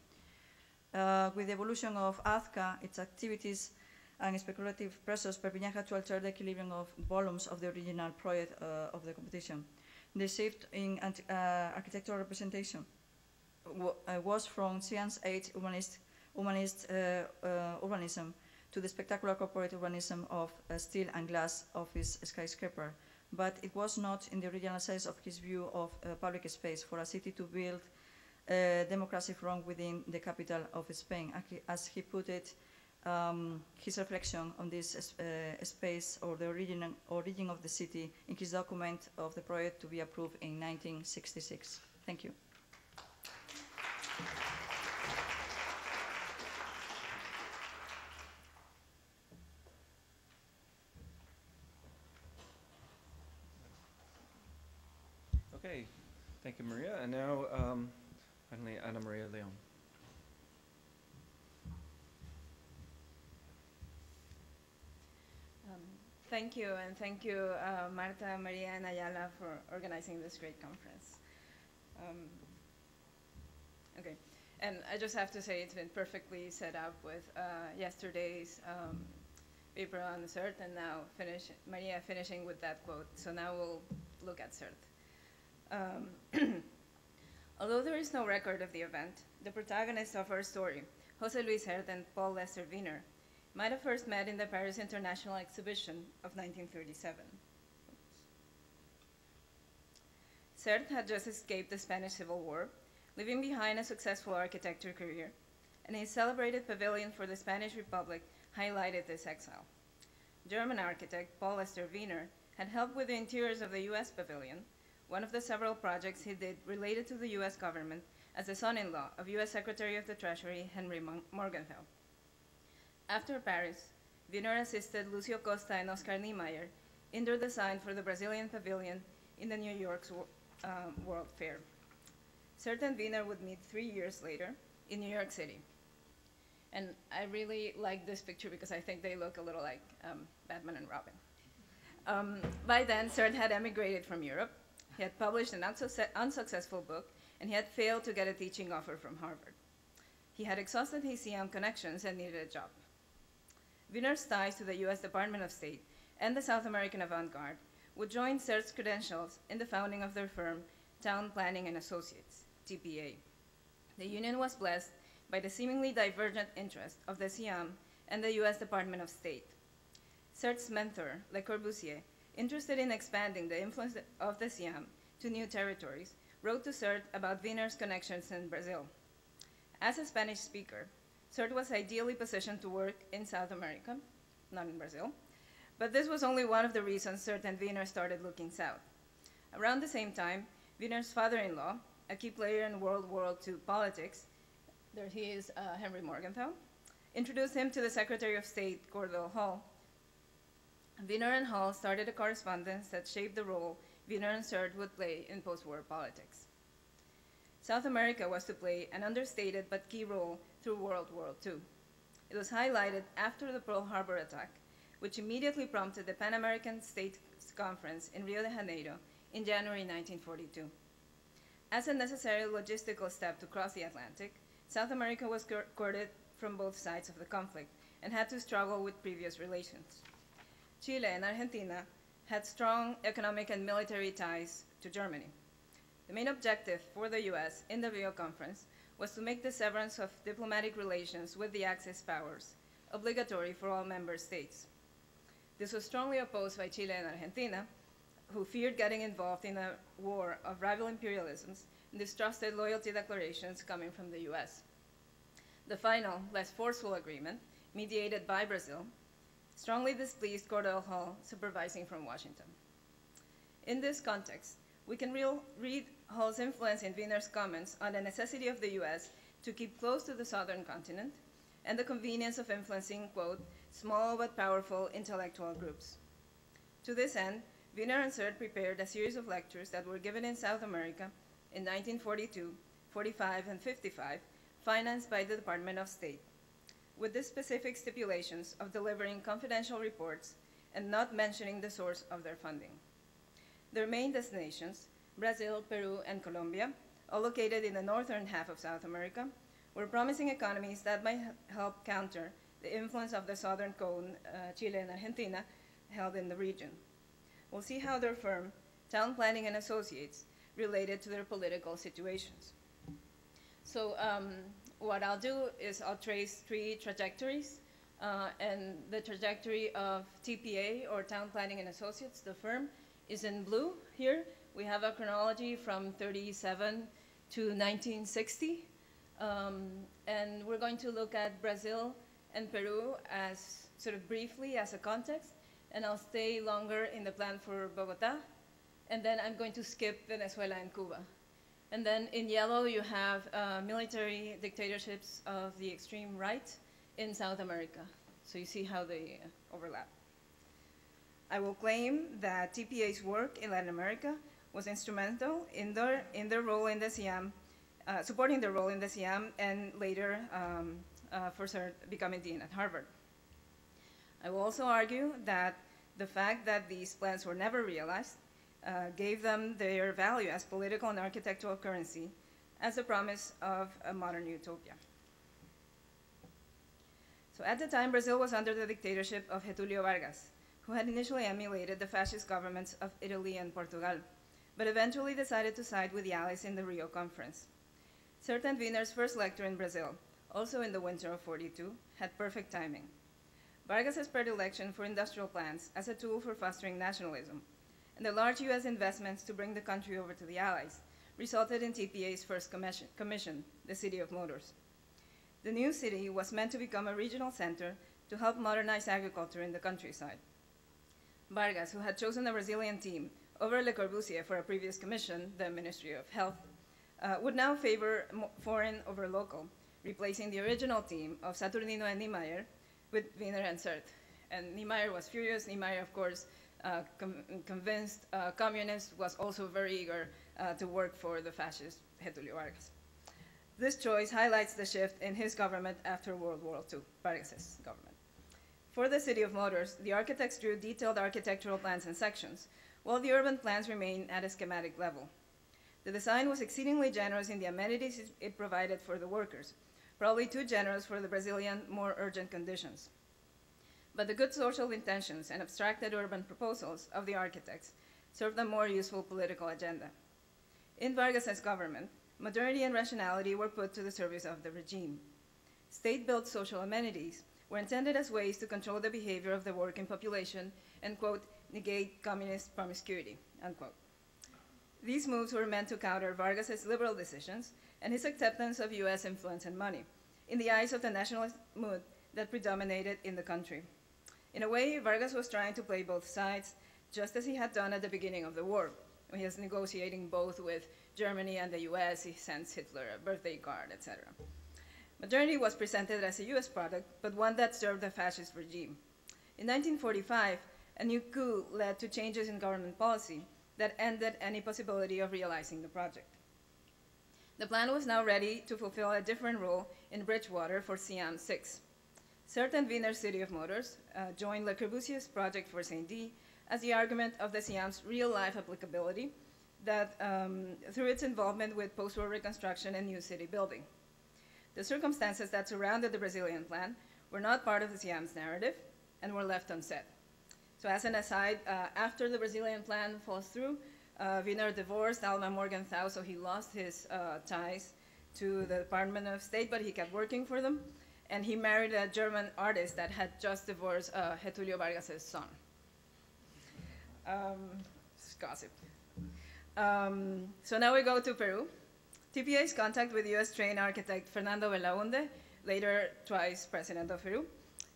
With the evolution of AZCA, its activities and speculative pressures, Perpiñán had to alter the equilibrium of volumes of the original project of the competition. The shift in architectural representation was from Science Age urbanism to the spectacular corporate urbanism of steel and glass office skyscraper. But it was not in the original sense of his view of public space for a city to build democracy from within the capital of Spain. As he put it, his reflection on this space, or the origin of the city, in his document of the project to be approved in 1966. Thank you. Okay, thank you, Maria. And now, finally, Ana Maria Leon. Thank you, and thank you, Marta, Maria, and Ayala, for organizing this great conference. Okay, and I just have to say it's been perfectly set up with yesterday's paper on CERT, and now Maria finishing with that quote. So now we'll look at CERT. Although there is no record of the event, the protagonists of our story, José Luis Hert and Paul Lester Wiener, might have first met in the Paris International Exhibition of 1937. Sert had just escaped the Spanish Civil War, leaving behind a successful architecture career, and his celebrated Pavilion for the Spanish Republic highlighted this exile. German architect Paul Lester Wiener had helped with the interiors of the US Pavilion, one of the several projects he did related to the US government as the son-in-law of US Secretary of the Treasury Henry Morgenthau. After Paris, Wiener assisted Lucio Costa and Oscar Niemeyer indoor design for the Brazilian Pavilion in the New York's World Fair. Sert and Wiener would meet 3 years later in New York City. And I really like this picture because I think they look a little like Batman and Robin. By then, Sert had emigrated from Europe. He had published an unsuccessful book, and he had failed to get a teaching offer from Harvard. He had exhausted his Siam connections and needed a job. Wiener's ties to the US Department of State and the South American avant-garde would join Sert's credentials in the founding of their firm, Town Planning and Associates, TPA. The union was blessed by the seemingly divergent interests of the Siam and the US Department of State. Sert's mentor, Le Corbusier, interested in expanding the influence of the Siam to new territories, wrote to Sert about Wiener's connections in Brazil. As a Spanish speaker, Sert was ideally positioned to work in South America, not in Brazil, but this was only one of the reasons Sert and Wiener started looking south. Around the same time, Wiener's father-in-law, a key player in World War II politics, there he is, Henry Morgenthau, introduced him to the Secretary of State, Cordell Hull. Wiener and Hull started a correspondence that shaped the role Wiener and Sert would play in post-war politics. South America was to play an understated but key role through World War II. It was highlighted after the Pearl Harbor attack, which immediately prompted the Pan American States Conference in Rio de Janeiro in January 1942. As a necessary logistical step to cross the Atlantic, South America was courted from both sides of the conflict and had to struggle with previous relations. Chile and Argentina had strong economic and military ties to Germany. The main objective for the US in the Rio Conference was to make the severance of diplomatic relations with the Axis powers obligatory for all member states. This was strongly opposed by Chile and Argentina, who feared getting involved in a war of rival imperialisms and distrusted loyalty declarations coming from the US. The final, less forceful agreement, mediated by Brazil, strongly displeased Cordell Hull, supervising from Washington. In this context, we can read Hull's influence in Wiener's comments on the necessity of the US to keep close to the southern continent and the convenience of influencing, quote, small but powerful intellectual groups. To this end, Wiener and Sert prepared a series of lectures that were given in South America in 1942, 45, and 55, financed by the Department of State, with the specific stipulations of delivering confidential reports and not mentioning the source of their funding. Their main destinations, Brazil, Peru, and Colombia, all located in the northern half of South America, were promising economies that might help counter the influence of the southern cone, Chile and Argentina, held in the region. We'll see how their firm, Town Planning and Associates, related to their political situations. So what I'll do is I'll trace 3 trajectories, and the trajectory of TPA, or Town Planning and Associates, the firm, is in blue here. We have a chronology from 37 to 1960, and we're going to look at Brazil and Peru as sort of briefly as a context, and I'll stay longer in the plan for Bogota, and then I'm going to skip Venezuela and Cuba. And then in yellow, you have military dictatorships of the extreme right in South America. So you see how they overlap. I will claim that TPA's work in Latin America was instrumental in their role in the Siam, supporting their role in the Siam, and later for becoming dean at Harvard. I will also argue that the fact that these plans were never realized gave them their value as political and architectural currency as a promise of a modern utopia. So at the time, Brazil was under the dictatorship of Getulio Vargas, who had initially emulated the fascist governments of Italy and Portugal, but eventually decided to side with the Allies in the Rio Conference. Sert and Wiener's first lecture in Brazil, also in the winter of '42, had perfect timing. Vargas's predilection for industrial plants as a tool for fostering nationalism, and the large US investments to bring the country over to the Allies, resulted in TPA's first commission, the City of Motors. The new city was meant to become a regional center to help modernize agriculture in the countryside. Vargas, who had chosen a Brazilian team over Le Corbusier for a previous commission, the Ministry of Health, would now favor foreign over local, replacing the original team of Saturnino and Niemeyer with Wiener and Sert. And Niemeyer was furious. Niemeyer, of course, convinced communist, was also very eager to work for the fascist Getulio Vargas. This choice highlights the shift in his government after World War II, Vargas's government. For the city of Motors, the architects drew detailed architectural plans and sections, while the urban plans remained at a schematic level. The design was exceedingly generous in the amenities it provided for the workers, probably too generous for the Brazilian more urgent conditions. But the good social intentions and abstracted urban proposals of the architects served a more useful political agenda. In Vargas's government, modernity and rationality were put to the service of the regime. State-built social amenities were intended as ways to control the behavior of the working population and, quote, negate communist promiscuity, unquote. These moves were meant to counter Vargas's liberal decisions and his acceptance of US influence and money, in the eyes of the nationalist mood that predominated in the country. In a way, Vargas was trying to play both sides, just as he had done at the beginning of the war, when he was negotiating both with Germany and the US. He sends Hitler a birthday card, etc. Modernity was presented as a US product, but one that served the fascist regime. In 1945, a new coup led to changes in government policy that ended any possibility of realizing the project. The plan was now ready to fulfill a different role in Bridgewater for Siam 6. Sert and Wiener City of Motors joined Le Corbusier's project for Saint-Dié as the argument of the Siam's real-life applicability that through its involvement with post-war reconstruction and new city building. The circumstances that surrounded the Brazilian plan were not part of the Siam's narrative and were left unsaid. So as an aside, after the Brazilian plan falls through, Wiener divorced Alma Morgenthau, so he lost his ties to the Department of State, but he kept working for them. And he married a German artist that had just divorced Getulio Vargas's son. It's gossip. So now we go to Peru. TPA's contact with US-trained architect Fernando Belaunde, later twice president of Peru,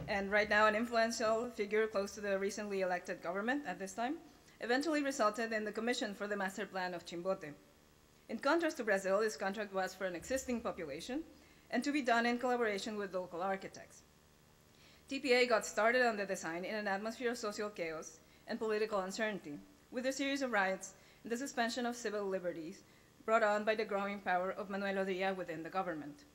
and right now an influential figure close to the recently elected government at this time, eventually resulted in the commission for the master plan of Chimbote. In contrast to Brazil, this contract was for an existing population and to be done in collaboration with local architects. TPA got started on the design in an atmosphere of social chaos and political uncertainty, with a series of riots and the suspension of civil liberties brought on by the growing power of Manuel Odría within the government.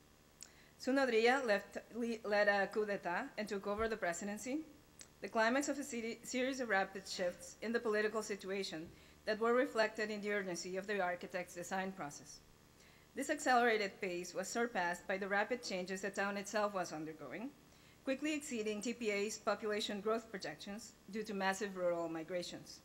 Soon Odría led a coup d'etat and took over the presidency, the climax of a series of rapid shifts in the political situation that were reflected in the urgency of the architect's design process. This accelerated pace was surpassed by the rapid changes the town itself was undergoing, quickly exceeding TPA's population growth projections due to massive rural migrations.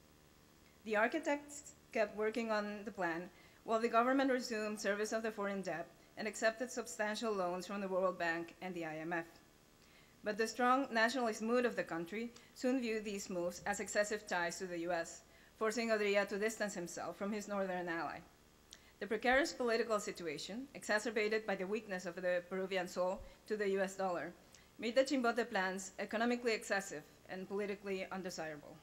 The architects kept working on the plan while the government resumed service of the foreign debt and accepted substantial loans from the World Bank and the IMF. But the strong nationalist mood of the country soon viewed these moves as excessive ties to the US, forcing Odría to distance himself from his northern ally. The precarious political situation, exacerbated by the weakness of the Peruvian sol to the US dollar, made the Chimbote plans economically excessive and politically undesirable.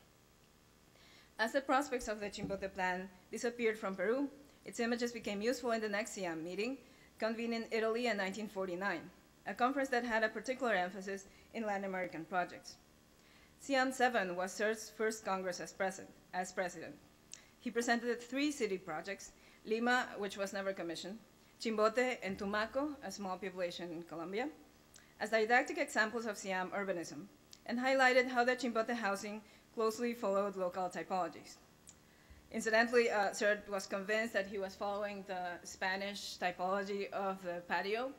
As the prospects of the Chimbote plan disappeared from Peru, its images became useful in the next Siam meeting, convened in Italy in 1949, a conference that had a particular emphasis in Latin American projects. Siam 7 was Sert's first Congress as president. He presented 3 city projects, Lima, which was never commissioned, Chimbote, and Tumaco, a small population in Colombia, as didactic examples of Siam urbanism, and highlighted how the Chimbote housing closely followed local typologies. Incidentally, Sert was convinced that he was following the Spanish typology of the patio.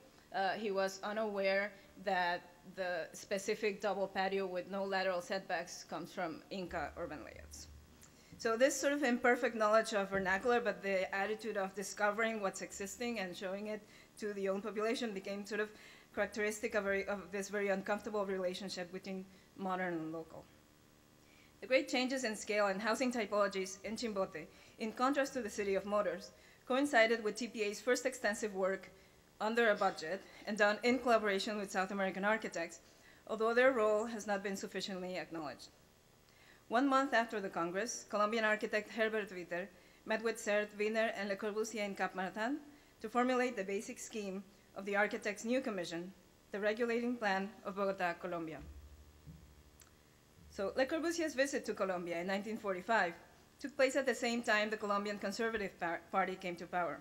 He was unaware that the specific double patio with no lateral setbacks comes from Inca urban layouts. So this sort of imperfect knowledge of vernacular, but the attitude of discovering what's existing and showing it to the own population became sort of characteristic of this very uncomfortable relationship between modern and local. The great changes in scale and housing typologies in Chimbote, in contrast to the city of Motors, coincided with TPA's first extensive work under a budget and done in collaboration with South American architects, although their role has not been sufficiently acknowledged. 1 month after the Congress, Colombian architect Herbert Witter met with Sert, Wiener, and Le Corbusier in Cap Martin to formulate the basic scheme of the architect's new commission, the Regulating Plan of Bogotá, Colombia. So Le Corbusier's visit to Colombia in 1945 took place at the same time the Colombian Conservative Party came to power.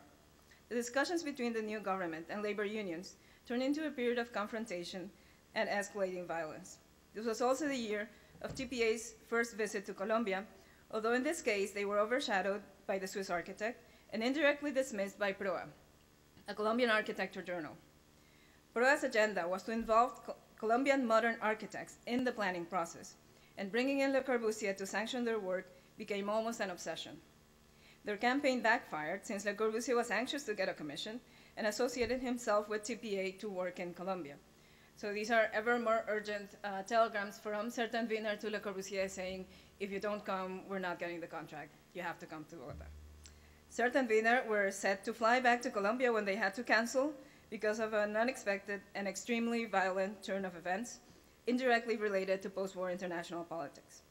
The discussions between the new government and labor unions turned into a period of confrontation and escalating violence. This was also the year of TPA's first visit to Colombia, although in this case they were overshadowed by the Swiss architect and indirectly dismissed by PROA, a Colombian architecture journal. PROA's agenda was to involve Colombian modern architects in the planning process, and bringing in Le Corbusier to sanction their work became almost an obsession. Their campaign backfired since Le Corbusier was anxious to get a commission and associated himself with TPA to work in Colombia. So these are ever more urgent telegrams from certain Wiener to Le Corbusier saying, if you don't come, we're not getting the contract. You have to come to Bogota. Certain Wiener were set to fly back to Colombia when they had to cancel because of an unexpected and extremely violent turn of events, indirectly related to post-war international politics.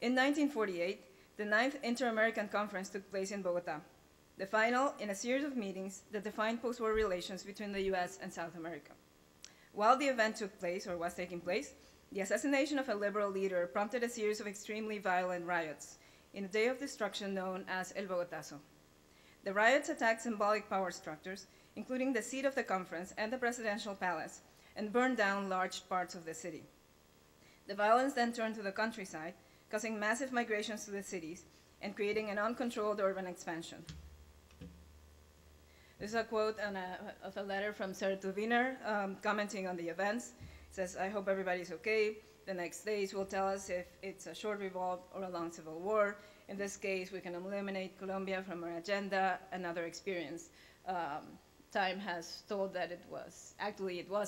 In 1948, the 9th Inter-American Conference took place in Bogota, the final in a series of meetings that defined post-war relations between the US and South America. While the event took place, or was taking place, the assassination of a liberal leader prompted a series of extremely violent riots in a day of destruction known as El Bogotazo. The riots attacked symbolic power structures, including the seat of the conference and the presidential palace, and burned down large parts of the city. The violence then turned to the countryside, causing massive migrations to the cities and creating an uncontrolled urban expansion. This is a quote of a letter from Sir to Wiener commenting on the events. It says, "I hope everybody's okay. The next days will tell us if it's a short revolt or a long civil war. In this case, we can eliminate Colombia from our agenda, another experience." Time has told that it was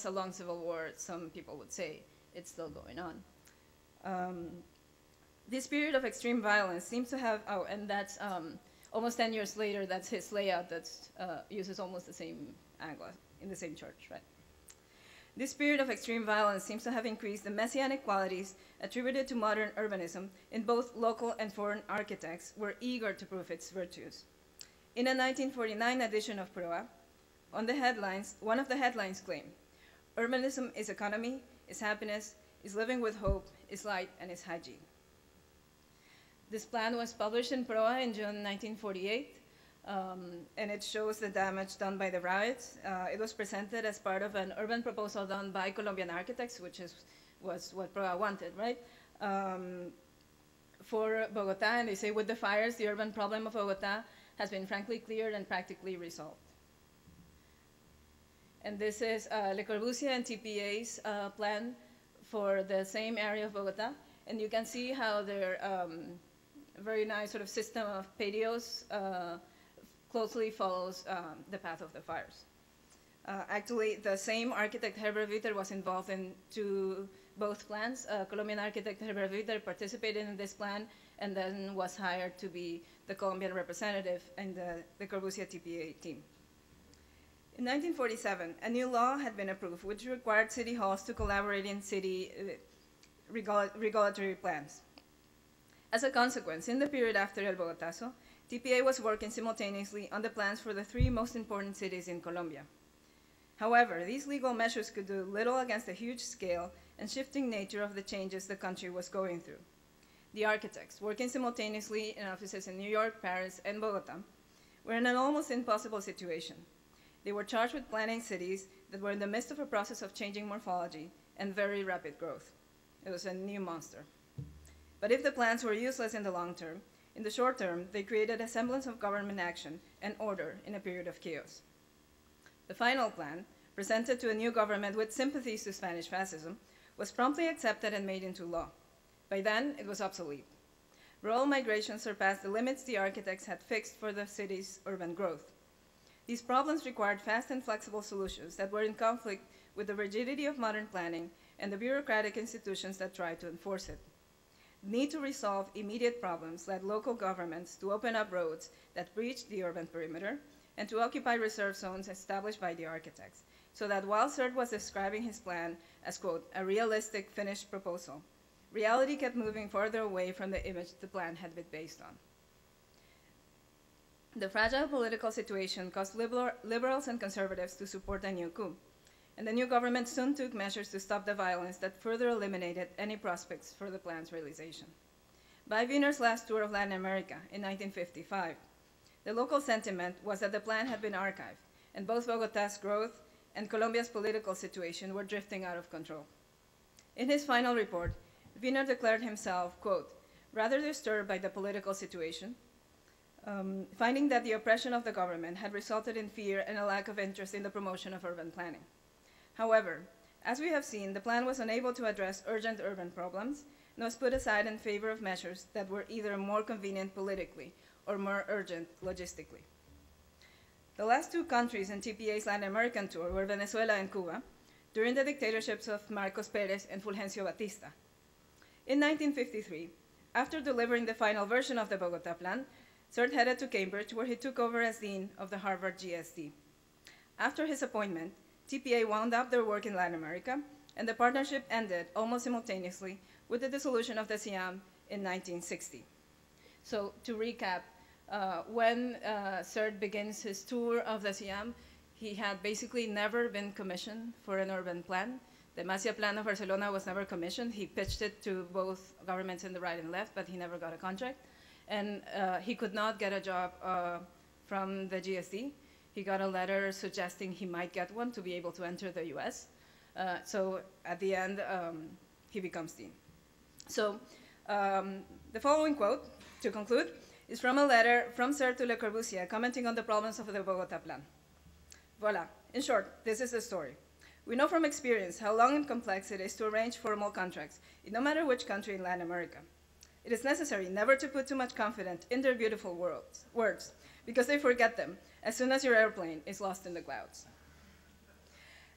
a long civil war. Some people would say it's still going on. This period of extreme violence seems to have, and that's almost 10 years later, that's his layout that uses almost the same angle in the same church, right? This period of extreme violence seems to have increased the messianic qualities attributed to modern urbanism in both local and foreign architects were eager to prove its virtues. In a 1949 edition of Proa, one of the headlines claimed, "Urbanism is economy, is happiness, is living with hope, is light, and is hygiene." This plan was published in Proa in June 1948, and it shows the damage done by the riots. It was presented as part of an urban proposal done by Colombian architects, which was what Proa wanted, right? For Bogota, and they say, with the fires, the urban problem of Bogota has been frankly cleared and practically resolved. And this is Le Corbusier and TPA's plan for the same area of Bogota. And you can see how their very nice sort of system of patios closely follows the path of the fires. Actually, the same architect, Herbert Witter, was involved in both plans. Colombian architect Herbert Witter participated in this plan and then was hired to be the Colombian representative in the Corbusier TPA team. In 1947, a new law had been approved which required city halls to collaborate in city regulatory plans. As a consequence, in the period after El Bogotazo, TPA was working simultaneously on the plans for the 3 most important cities in Colombia. However, these legal measures could do little against the huge scale and shifting nature of the changes the country was going through. The architects, working simultaneously in offices in New York, Paris, and Bogota, were in an almost impossible situation. They were charged with planning cities that were in the midst of a process of changing morphology and very rapid growth. It was a new monster. But if the plans were useless in the long term, in the short term, they created a semblance of government action and order in a period of chaos. The final plan, presented to a new government with sympathies to Spanish fascism, was promptly accepted and made into law. By then, it was obsolete. Rural migration surpassed the limits the architects had fixed for the city's urban growth. These problems required fast and flexible solutions that were in conflict with the rigidity of modern planning and the bureaucratic institutions that tried to enforce it. The need to resolve immediate problems led local governments to open up roads that breached the urban perimeter and to occupy reserve zones established by the architects, so that while Sert was describing his plan as, quote, a realistic finished proposal, reality kept moving farther away from the image the plan had been based on. The fragile political situation caused liberals and conservatives to support a new coup. and the new government soon took measures to stop the violence that further eliminated any prospects for the plan's realization. By Wiener's last tour of Latin America in 1955, the local sentiment was that the plan had been archived, and both Bogotá's growth and Colombia's political situation were drifting out of control. In his final report, Wiener declared himself, quote, rather disturbed by the political situation, finding that the oppression of the government had resulted in fear and a lack of interest in the promotion of urban planning. However, as we have seen, the plan was unable to address urgent urban problems and was put aside in favor of measures that were either more convenient politically or more urgent logistically. The last two countries in TPA's Latin American tour were Venezuela and Cuba, during the dictatorships of Marcos Pérez and Fulgencio Batista. In 1953, after delivering the final version of the Bogotá Plan, Sert headed to Cambridge, where he took over as dean of the Harvard GSD. After his appointment, TPA wound up their work in Latin America, and the partnership ended almost simultaneously with the dissolution of the SIAM in 1960. So to recap, when Sert begins his tour of the SIAM, he had basically never been commissioned for an urban plan. The Masia Plan of Barcelona was never commissioned. He pitched it to both governments in the right and left, but he never got a contract. And he could not get a job from the GSD. He got a letter suggesting he might get one to be able to enter the US. So at the end, he becomes dean. So the following quote, to conclude, is from a letter from Sert to Le Corbusier commenting on the problems of the Bogotá Plan. Voila. In short, this is the story. We know from experience how long and complex it is to arrange formal contracts, in no matter which country in Latin America. It is necessary never to put too much confidence in their beautiful words, because they forget them as soon as your airplane is lost in the clouds.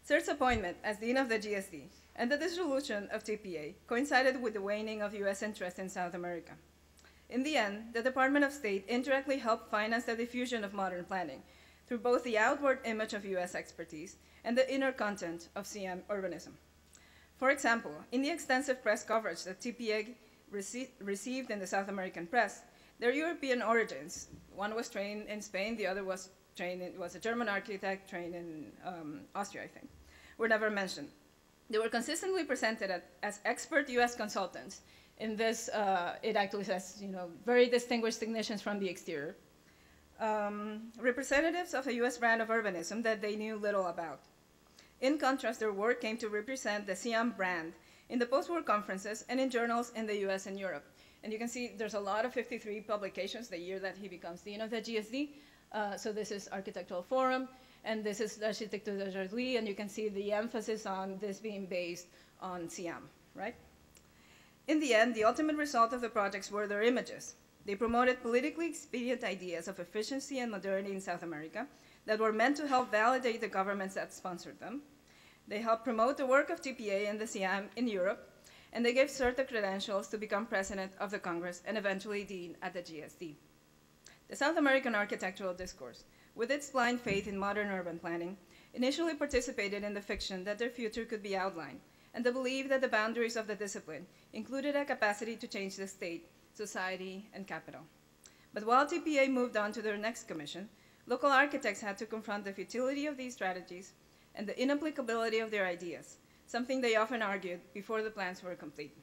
Sert's appointment as dean of the GSD and the dissolution of TPA coincided with the waning of US interest in South America. In the end, the Department of State indirectly helped finance the diffusion of modern planning through both the outward image of US expertise and the inner content of CM urbanism. For example, in the extensive press coverage that TPA received in the South American press, their European origins, one was trained in Spain, the other was a German architect trained in Austria, I think, were never mentioned. They were consistently presented as expert US consultants. In this, it actually says, very distinguished technicians from the exterior. Representatives of a US brand of urbanism that they knew little about. In contrast, their work came to represent the SIAM brand in the post-war conferences and in journals in the US and Europe. And you can see there's a lot of 53 publications the year that he becomes dean of the GSD. So this is Architectural Forum, and this is Architecture d'Aujourd'hui, and you can see the emphasis on this being based on SIAM, right? In the end, the ultimate result of the projects were their images. They promoted politically expedient ideas of efficiency and modernity in South America that were meant to help validate the governments that sponsored them. They helped promote the work of TPA and the SIAM in Europe, and they gave Sert the credentials to become president of the Congress and eventually dean at the GSD. The South American architectural discourse, with its blind faith in modern urban planning, initially participated in the fiction that their future could be outlined, and the belief that the boundaries of the discipline included a capacity to change the state, society, and capital. But while TPA moved on to their next commission, local architects had to confront the futility of these strategies and the inapplicability of their ideas, something they often argued before the plans were complete.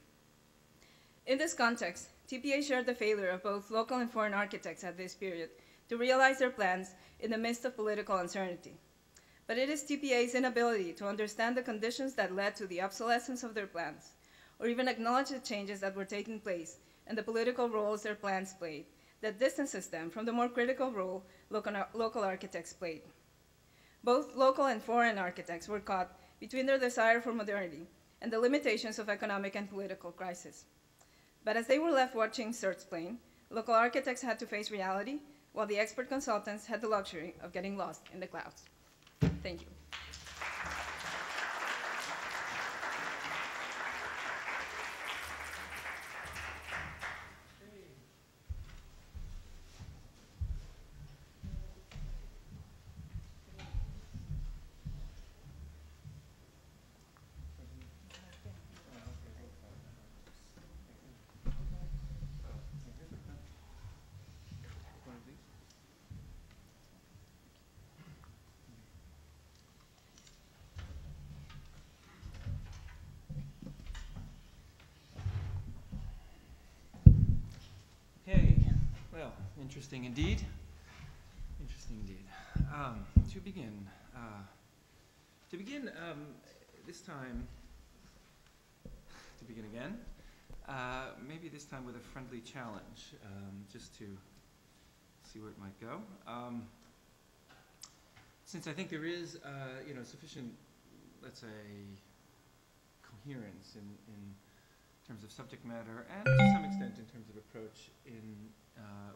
In this context, TPA shared the failure of both local and foreign architects at this period to realize their plans in the midst of political uncertainty. But it is TPA's inability to understand the conditions that led to the obsolescence of their plans, or even acknowledge the changes that were taking place and the political roles their plans played, that distances them from the more critical role local architects played. Both local and foreign architects were caught between their desire for modernity and the limitations of economic and political crisis. But as they were left watching Sert's plane, local architects had to face reality, while the expert consultants had the luxury of getting lost in the clouds. Thank you. Interesting indeed. Interesting indeed. To begin, this time, to begin again, maybe this time with a friendly challenge, just to see where it might go. Since I think there is, sufficient, let's say, coherence in terms of subject matter and to some extent in terms of approach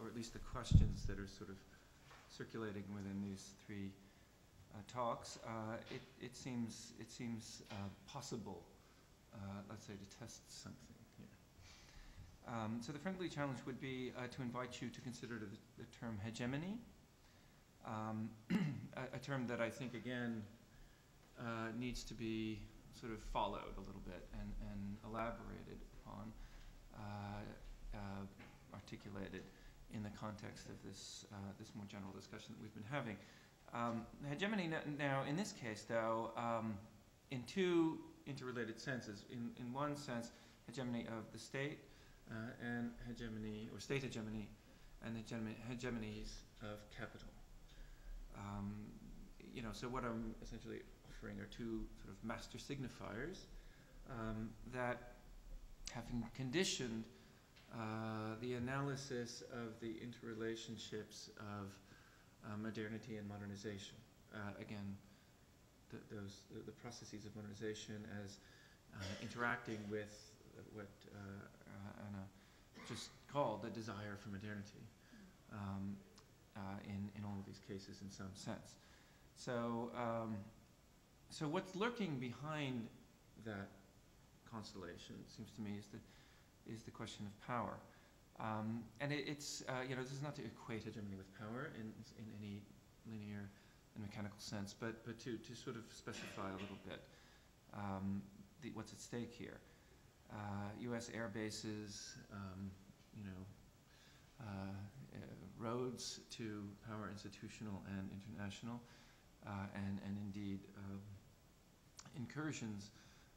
or at least the questions that are sort of circulating within these three talks, it seems possible, let's say, to test something here. So the friendly challenge would be to invite you to consider the term hegemony, a term that I think again needs to be sort of followed a little bit and elaborated upon, articulated in the context of this more general discussion that we've been having. Hegemony now, in this case, though, in two interrelated senses. In one sense, hegemony of the state and hegemony, or state hegemony, and hegemonies of capital. So what I'm essentially offering are two sort of master signifiers that have conditioned the analysis of the interrelationships of modernity and modernization. Again, the processes of modernization as interacting with what Anna just called the desire for modernity in all of these cases in some sense. So what's lurking behind that constellation, it seems to me, is the question of power. And it's this is not to equate hegemony with power in any linear and mechanical sense, but to sort of specify a little bit what's at stake here. U.S. air bases, roads to power, institutional and international, and indeed incursions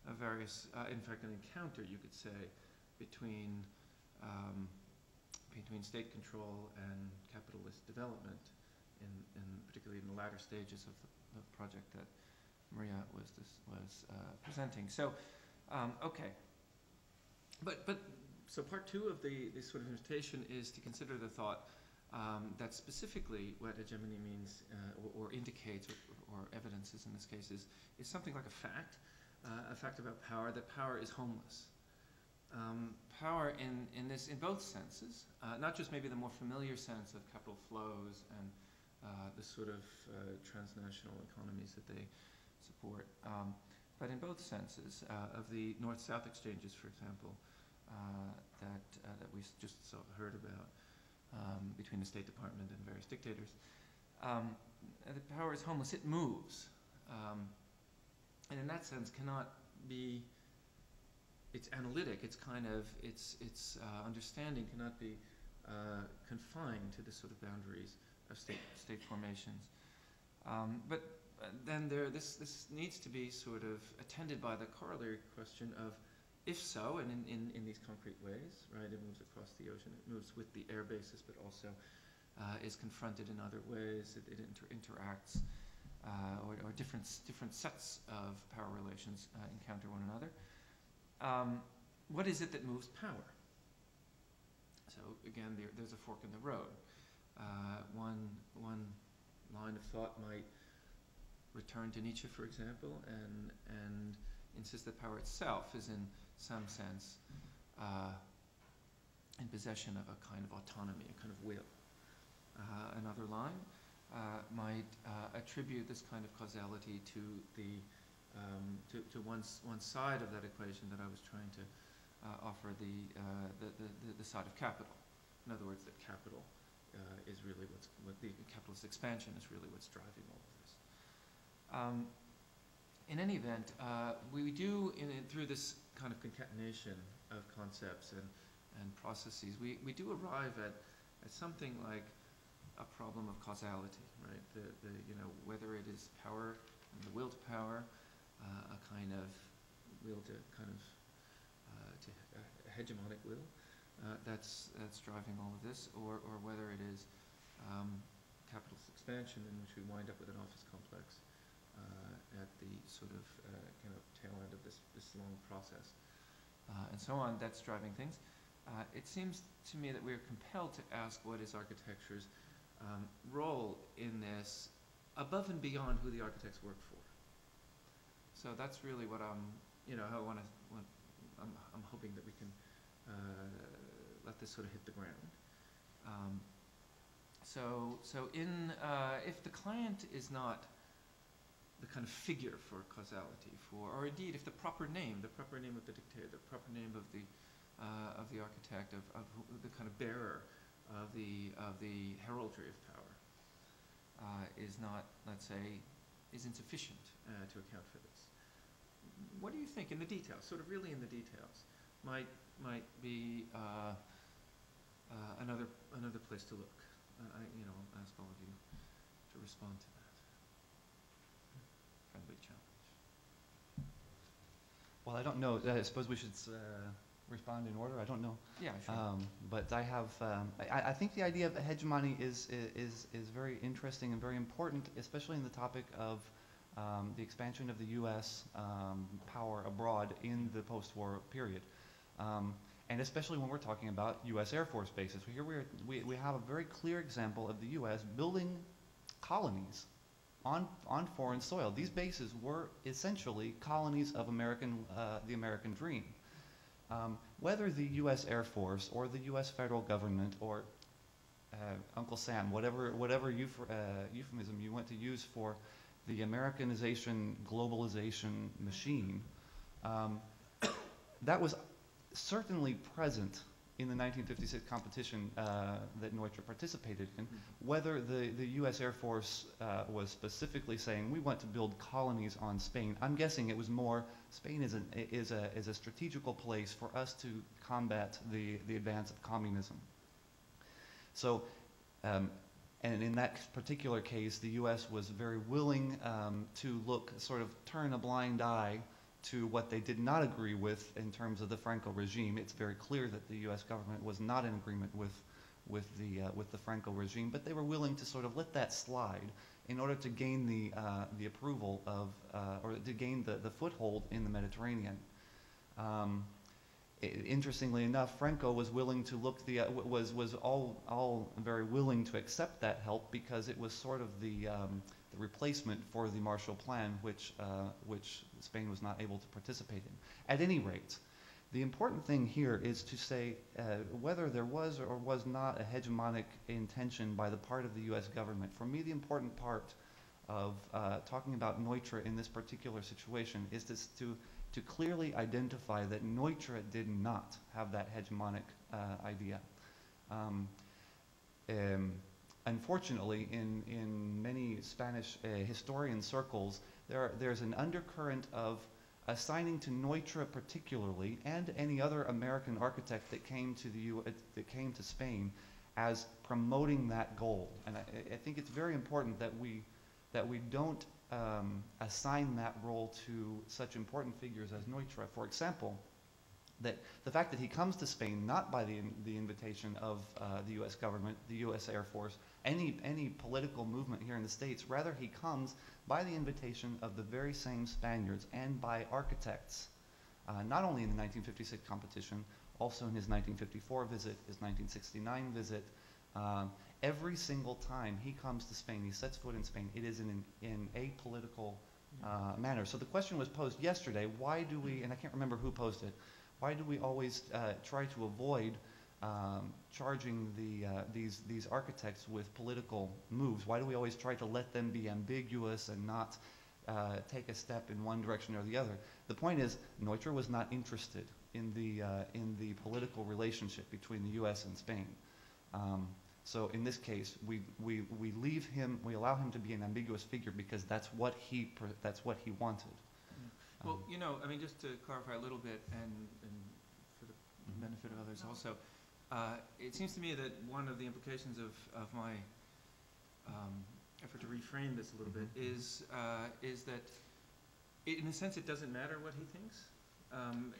of various, in fact an encounter, you could say, between state control and capitalist development, particularly in the latter stages of the project that Maria was presenting. So, okay. So part two of this sort of invitation is to consider the thought that specifically what hegemony means or indicates or evidences in this case is something like a fact about power, that power is homeless. Power in both senses, not just maybe the more familiar sense of capital flows and the sort of transnational economies that they support, but in both senses of the North-South exchanges, for example, that we just heard about between the State Department and various dictators. The power is homeless; it moves, and in that sense cannot be. It's analytic. It's kind of its understanding cannot be confined to the sort of boundaries of state formations. But then this needs to be sort of attended by the corollary question of, if so, and in these concrete ways, right? It moves across the ocean. It moves with the air bases, but also is confronted in other ways. It interacts, or different sets of power relations encounter one another. What is it that moves power? So again, there's a fork in the road. One line of thought might return to Nietzsche, for example, and insist that power itself is in some sense in possession of a kind of autonomy, a kind of will. Another line might attribute this kind of causality to one side of that equation that I was trying to offer, the side of capital. In other words, that capital is really what the capitalist expansion is really what's driving all of this. In any event, we do through this kind of concatenation of concepts and processes, we do arrive at something like a problem of causality, right? Whether it is power and the will to power, a kind of will to a hegemonic will, that's driving all of this, or whether it is capitalist expansion in which we wind up with an office complex at the sort of kind of tail end of this long process, and so on. That's driving things. It seems to me that we are compelled to ask what is architecture's role in this, above and beyond who the architects work for. So that's really what I'm hoping that we can let this sort of hit the ground. If the client is not the kind of figure for causality, or indeed if the proper name of the dictator, the proper name of the architect, of the kind of bearer of the heraldry of power, is not, let's say, is insufficient to account for this. What do you think in the details, sort of really in the details, might be another place to look? I'll ask all of you to respond to that. Friendly challenge. Well, I don't know. I suppose we should respond in order. I don't know. Yeah, sure. But I have. I think the idea of hegemony is very interesting and very important, especially in the topic of the expansion of the U.S. Power abroad in the post-war period. And especially when we're talking about U.S. Air Force bases. Here we have a very clear example of the U.S. building colonies on foreign soil. These bases were essentially colonies of the American dream. Whether the U.S. Air Force or the U.S. federal government or Uncle Sam, whatever euphemism you want to use for the Americanization, globalization machine, that was certainly present in the 1956 competition that Neutra participated in. Whether the U.S. Air Force was specifically saying, we want to build colonies on Spain, I'm guessing it was more, Spain is a strategical place for us to combat the advance of communism. So, and in that particular case, the U.S. was very willing to turn a blind eye to what they did not agree with in terms of the Franco regime. It's very clear that the U.S. government was not in agreement with the Franco regime, but they were willing to sort of let that slide in order to gain the approval of, or to gain the foothold in the Mediterranean. Interestingly enough, Franco was willing to look was all very willing to accept that help because it was sort of the replacement for the Marshall Plan, which Spain was not able to participate in. At any rate, the important thing here is to say whether there was or was not a hegemonic intention by the part of the U.S. government. For me, the important part of talking about Neutra in this particular situation is to clearly identify that Neutra did not have that hegemonic idea. Unfortunately, in many Spanish historian circles, there's an undercurrent of assigning to Neutra particularly, and any other American architect that came to Spain, as promoting that goal. And I think it's very important that we don't assign that role to such important figures as Neutra. For example, that the fact that he comes to Spain not by the invitation of the U.S. government, the U.S. Air Force, any political movement here in the States, rather he comes by the invitation of the very same Spaniards and by architects, not only in the 1956 competition, also in his 1954 visit, his 1969 visit. Every single time he comes to Spain, he sets foot in Spain, it is in a political manner. So the question was posed yesterday, why do we, and I can't remember who posed it, why do we always try to avoid charging these architects with political moves? Why do we always try to let them be ambiguous and not take a step in one direction or the other? The point is, Neutra was not interested in the political relationship between the U.S. and Spain. So in this case, we allow him to be an ambiguous figure because that's what he wanted. Well, I mean, just to clarify a little bit, and for the benefit of others also, it seems to me that one of the implications of my effort to reframe this a little bit is that, in a sense, it doesn't matter what he thinks,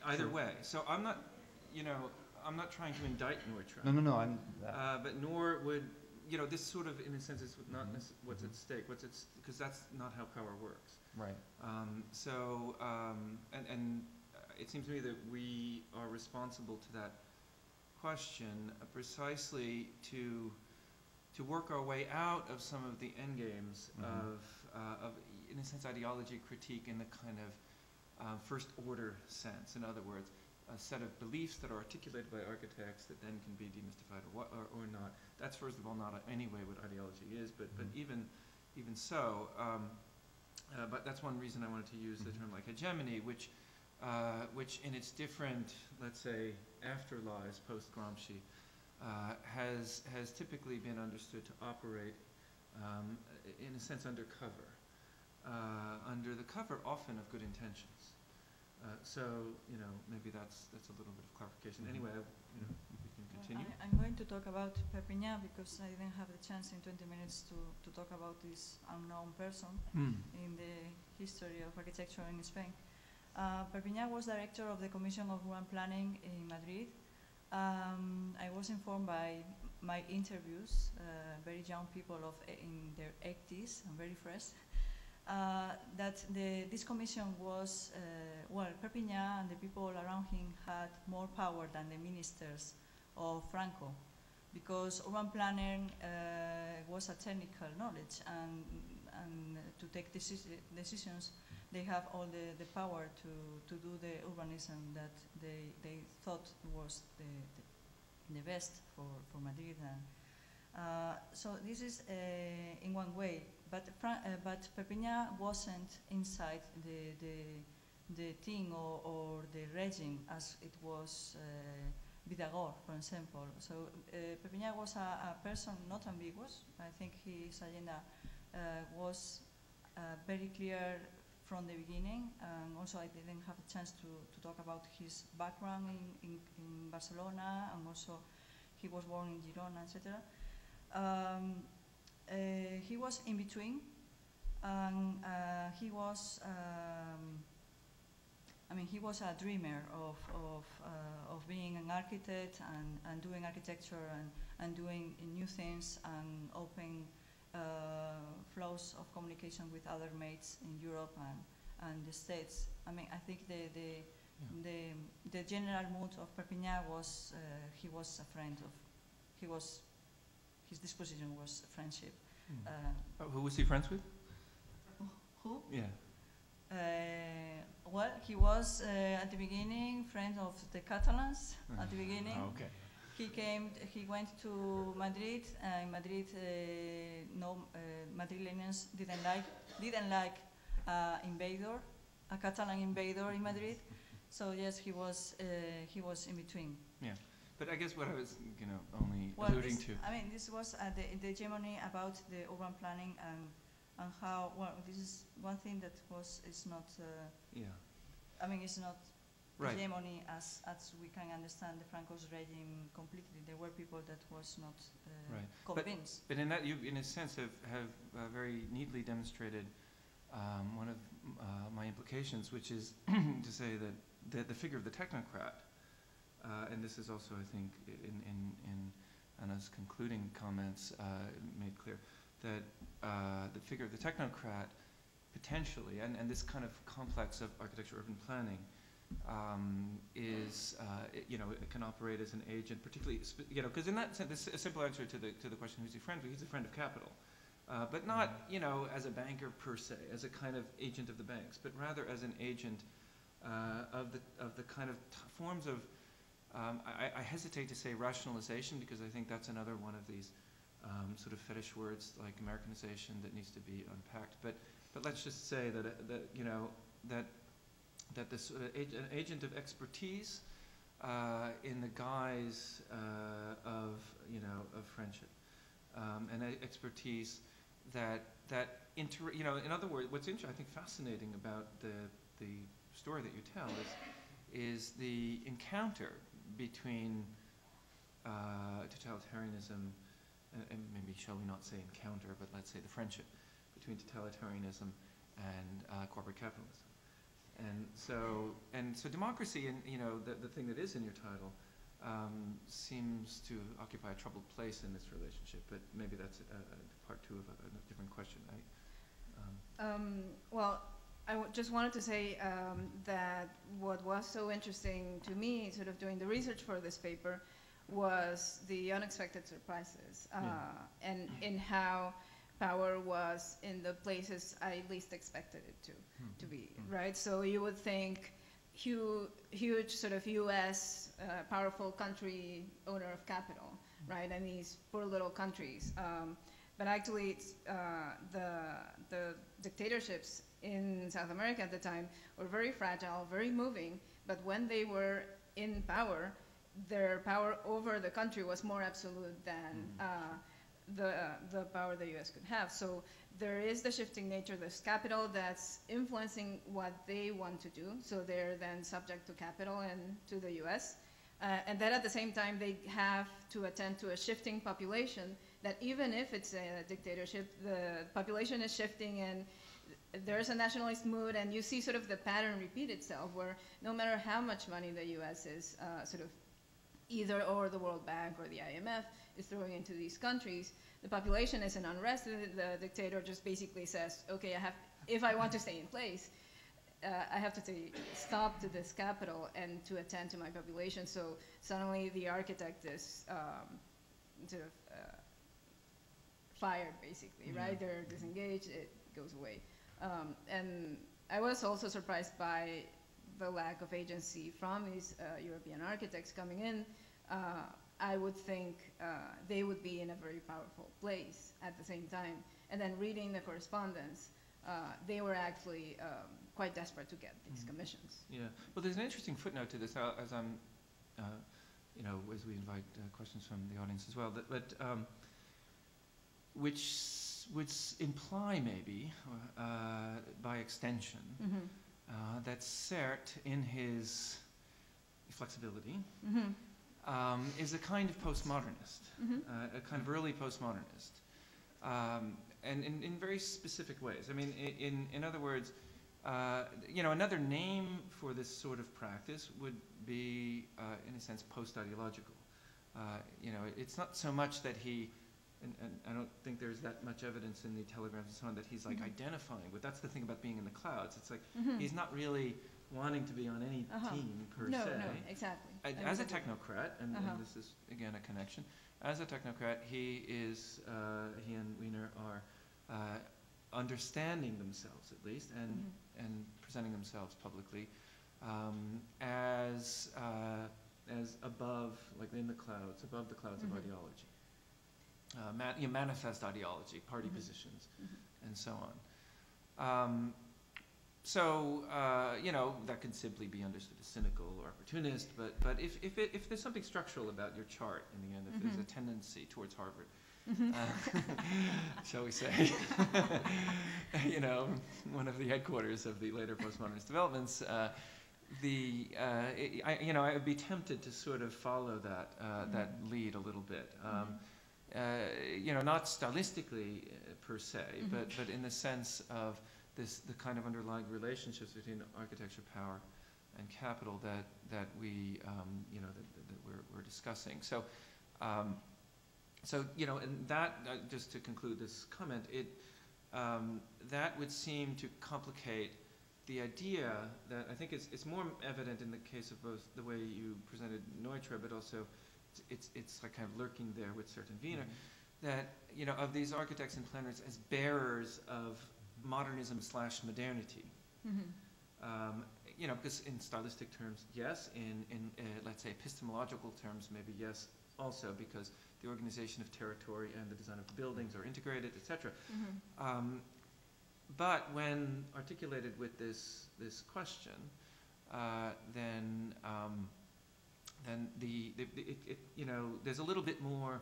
either way. So I'm not, I'm not trying to indict Neutra. No. But nor would, this sort of, in a sense, is not what's at stake. Because that's not how power works. Right. It seems to me that we are responsible to that question precisely to work our way out of some of the end games of, in a sense, ideology critique in the kind of first order sense. In other words, a set of beliefs that are articulated by architects that then can be demystified or not. That's first of all not in any way what ideology is, but even so. But that's one reason I wanted to use the term like hegemony, which in its different, let's say, afterlives post-Gramsci, has typically been understood to operate in a sense undercover, under the cover often of good intentions. So maybe that's a little bit of clarification. Anyway, we can continue. Well, I'm going to talk about Perpignan because I didn't have the chance in 20 minutes to talk about this unknown person in the history of architecture in Spain. Perpignan was director of the Commission of Urban Planning in Madrid. I was informed by my interviews, very young people in their 80s and very fresh, that this commission was, Perpignan and the people around him had more power than the ministers of Franco, because urban planning was a technical knowledge, and to take decisions, they have all the power to do the urbanism that they thought was the best for Madrid. So this is in one way, but Perpignan wasn't inside the thing or the regime as it was Vidagor, for example. So Perpignan was a person not ambiguous. I think his agenda was very clear from the beginning, and also I didn't have a chance to talk about his background in Barcelona, and also he was born in Girona, etc. He was in between, and he was a dreamer of being an architect and doing architecture and doing new things and open flows of communication with other mates in Europe and the States. I mean, I think the general mood of Perpignan was he was a friend of, his disposition was friendship. Who was he friends with? Who? Yeah. Well, he was at the beginning friend of the Catalans at the beginning. Oh, okay. He went to Madrid, and in Madrid, Madrileños didn't like invader, a Catalan invader in Madrid. So yes, he was in between. Yeah, but I guess what I was, only alluding to. I mean, this was the hegemony about the urban planning and how. Well, this is one thing that is not. Yeah. I mean, it's not. Right. Hegemony as we can understand the Franco's regime completely. There were people that was not convinced. But in that, you, in a sense, have very neatly demonstrated one of my implications, which is to say that the figure of the technocrat, and this is also, I think, in Anna's concluding comments made clear, that the figure of the technocrat potentially, and this kind of complex of architecture urban planning, it can operate as an agent, particularly, because in that sense, a simple answer to the question, who's he friend with? He's a friend of capital, but not, as a banker per se, as a kind of agent of the banks, but rather as an agent of the kind of forms of, I hesitate to say rationalization, because I think that's another one of these sort of fetish words like Americanization that needs to be unpacked. But let's just say that this an agent of expertise in the guise of friendship, and expertise that in other words, what's I think fascinating about the story that you tell is the encounter between totalitarianism and maybe shall we not say encounter, but let's say the friendship between totalitarianism and corporate capitalism. And so democracy, and the thing that is in your title, seems to occupy a troubled place in this relationship, but maybe that's part two of a different question. Well, just wanted to say that what was so interesting to me, sort of doing the research for this paper, was the unexpected surprises and in how power was in the places I least expected it to be, right? So you would think huge sort of U.S. Powerful country owner of capital, right? And these poor little countries. But actually, it's, the dictatorships in South America at the time were very fragile, very moving, but when they were in power, their power over the country was more absolute than the power the U.S. could have. So there is the shifting nature. There's capital that's influencing what they want to do, so they're then subject to capital and to the U.S. And then at the same time, they have to attend to a shifting population that even if it's a dictatorship, the population is shifting and there's a nationalist mood, and you see sort of the pattern repeat itself where no matter how much money the U.S. is sort of either or the World Bank or the IMF is throwing into these countries, the population is in unrest. The dictator just basically says, okay, if I want to stay in place, I have to say stop to this capital and to attend to my population. So suddenly the architect is sort of fired, basically, right? They're disengaged, it goes away. And I was also surprised by the lack of agency from these European architects coming in. I would think they would be in a very powerful place at the same time. And then reading the correspondence, they were actually quite desperate to get these commissions. Yeah, well, there's an interesting footnote to this, as I'm, as we invite questions from the audience as well, which would imply maybe, by extension, that Sert, in his flexibility, is a kind of postmodernist, a kind of early postmodernist, and in very specific ways. I mean, in other words, another name for this sort of practice would be, in a sense, post-ideological. It's not so much that he, and I don't think there's that much evidence in the telegrams and so on that he's like identifying, but that's the thing about being in the clouds. It's like he's not really wanting to be on any team per se. No, exactly. As a technocrat, and this is again a connection, as a technocrat, he and Wiener are understanding themselves at least and presenting themselves publicly as above, like in the clouds, above the clouds of ideology. Manifest ideology, party positions, and so on. That can simply be understood as cynical or opportunist, but if there's something structural about your chart in the end, if there's a tendency towards Harvard, shall we say, one of the headquarters of the later postmodernist developments, I would be tempted to sort of follow that lead a little bit. Not stylistically per se, but in the sense of the kind of underlying relationships between architecture, power, and capital that we that we're discussing. So, and that just to conclude this comment, that would seem to complicate the idea that I think it's more evident in the case of both the way you presented Neutra, but also it's like kind of lurking there with certain Wiener, that of these architects and planners as bearers of modernism/modernity. Because in stylistic terms, yes. In let's say epistemological terms, maybe yes. Also, because the organization of territory and the design of buildings are integrated, etc. But when articulated with this question, then there's a little bit more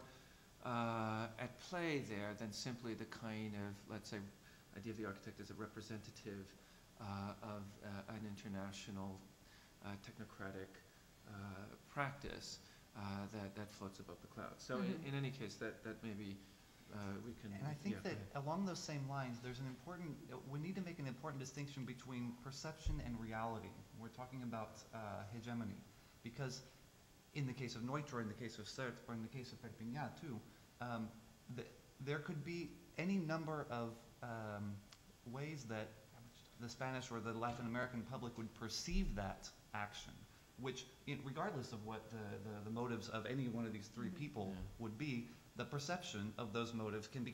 at play there than simply the kind of, let's say, idea of the architect as a representative of an international technocratic practice that floats above the clouds. So in any case, that maybe we can. And I think that along those same lines, we need to make an important distinction between perception and reality. We're talking about hegemony, because in the case of Neutra, in the case of Cert, or in the case of Perpignan too, there could be any number of ways that the Spanish or the Latin American public would perceive that action, which, regardless of what the motives of any one of these three people would be, the perception of those motives can be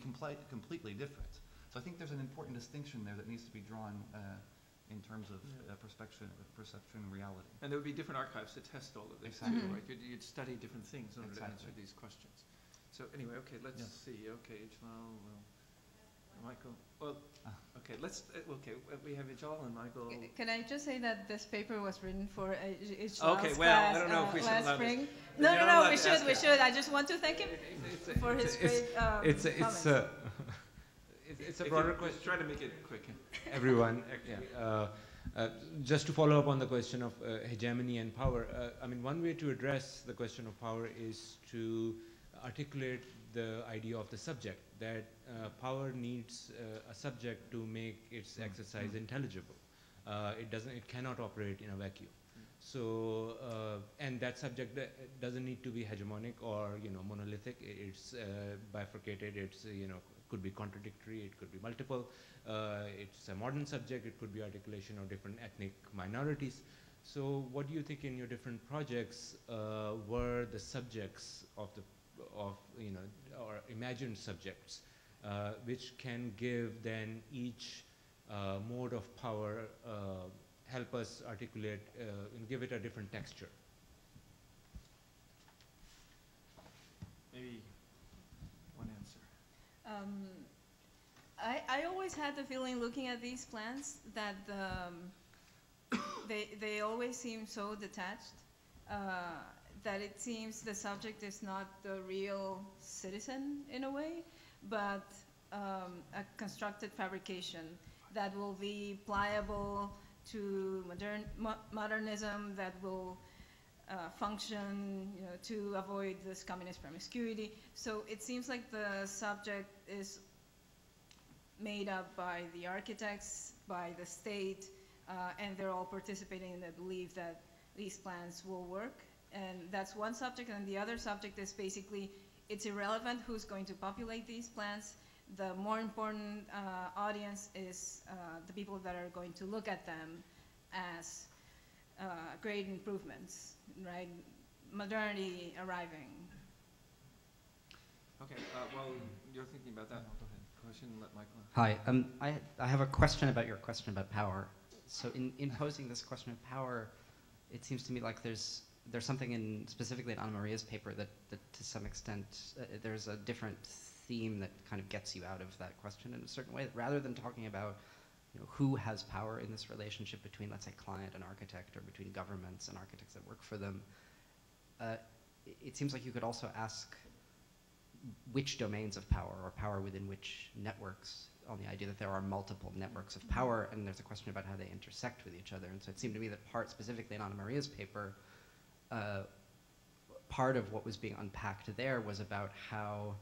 completely different. So I think there's an important distinction there that needs to be drawn in terms of perception and reality. And there would be different archives to test all of this, Exactly. too, right? You'd study different things in order to answer Exactly. these questions. So anyway, okay, let's see. Okay, Ijlal, Michael. Well, okay, we have Ijlal and Michael. Can I just say that this paper was written for Ijlal's Okay, well, class I don't know if we should last allow this. spring. You're not allowed We to ask should. it. I just want to thank him for his great comments. It's a broader question. Try to make it quick. Everyone, just to follow up on the question of hegemony and power, I mean, one way to address the question of power is to articulate the idea of the subject, that power needs a subject to make its exercise intelligible. It cannot operate in a vacuum. So, and that subject doesn't need to be hegemonic or, monolithic. It's bifurcated. It's, could be contradictory. It could be multiple. It's a modern subject. It could be articulation of different ethnic minorities. So, what do you think in your different projects were the subjects of or imagined subjects, which can give then each mode of power help us articulate and give it a different texture? Maybe one answer. I always had the feeling, looking at these plans, that they always seem so detached, that it seems the subject is not the real citizen in a way, but a constructed fabrication that will be pliable to modernism, that will function, to avoid this communist promiscuity. So it seems like the subject is made up by the architects, by the state, and they're all participating in the belief that these plans will work. And that's one subject, and the other subject is basically, it's irrelevant who's going to populate these plans. The more important audience is the people that are going to look at them as great improvements, right? Modernity arriving. Okay, well, you're thinking about that. Go ahead. Question, let Michael. Hi, I have a question about your question about power. So in posing this question of power, it seems to me like there's something specifically in Ana Maria's paper that to some extent there's a different theme that kind of gets you out of that question in a certain way, rather than talking about who has power in this relationship between, let's say, client and architect, or between governments and architects that work for them. It seems like you could also ask which domains of power, or power within which networks, on the idea that there are multiple networks of power, and there's a question about how they intersect with each other. And so it seemed to me that specifically in Ana Maria's paper, part of what was being unpacked there was about how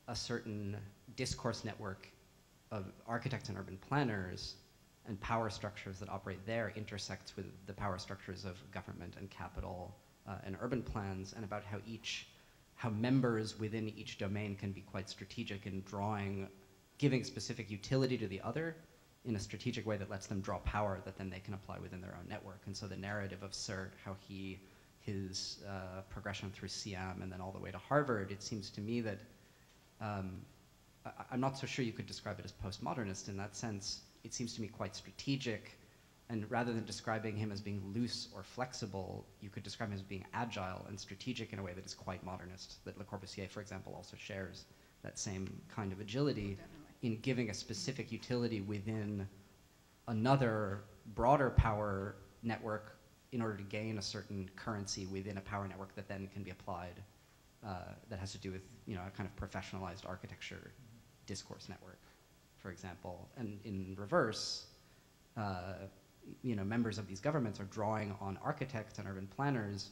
a certain discourse network of architects and urban planners and power structures that operate there intersects with the power structures of government and capital and urban plans, and about how members within each domain can be quite strategic in giving specific utility to the other in a strategic way that lets them draw power that then they can apply within their own network. And so the narrative of Cert, how his progression through CM and then all the way to Harvard, it seems to me that I'm not so sure you could describe it as postmodernist in that sense. It seems to me quite strategic, and rather than describing him as being loose or flexible, you could describe him as being agile and strategic in a way that is quite modernist, that Le Corbusier, for example, also shares that same kind of agility in giving a specific utility within another broader power network in order to gain a certain currency within a power network that then can be applied, that has to do with a kind of professionalized architecture discourse network, for example. And in reverse, members of these governments are drawing on architects and urban planners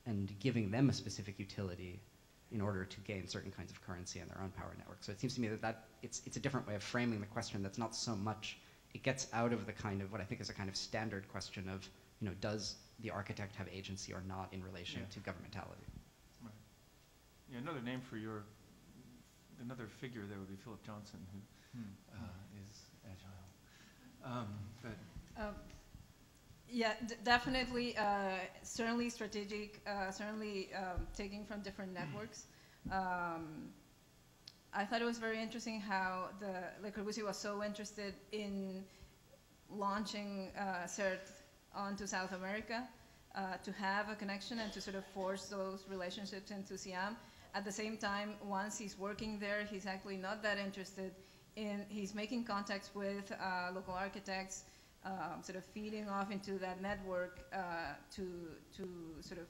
and giving them a specific utility in order to gain certain kinds of currency in their own power network. So it seems to me that it's a different way of framing the question that's not so much, it gets out of the kind of what I think is a kind of standard question of, does the architect have agency or not in relation to governmentality? Right. Yeah, another name for another figure there would be Philip Johnson, who is agile. Yeah, definitely, certainly strategic, certainly taking from different networks. I thought it was very interesting how Le Corbusier was so interested in launching CERT onto South America, to have a connection and to sort of force those relationships into Siam. At the same time, once he's working there, he's actually not that interested he's making contacts with local architects, sort of feeding off into that network to sort of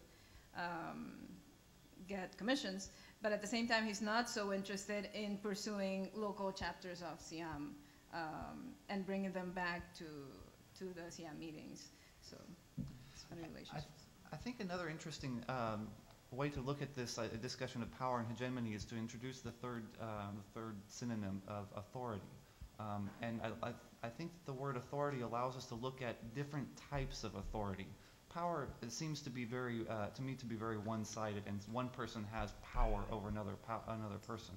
get commissions. But at the same time, he's not so interested in pursuing local chapters of Siam and bringing them back to the Siam meetings. So it's funny relationships. I think another interesting way to look at this discussion of power and hegemony is to introduce the third synonym of authority. And I think that the word authority allows us to look at different types of authority. Power seems to be very, to me, to be very one-sided, and one person has power over another person.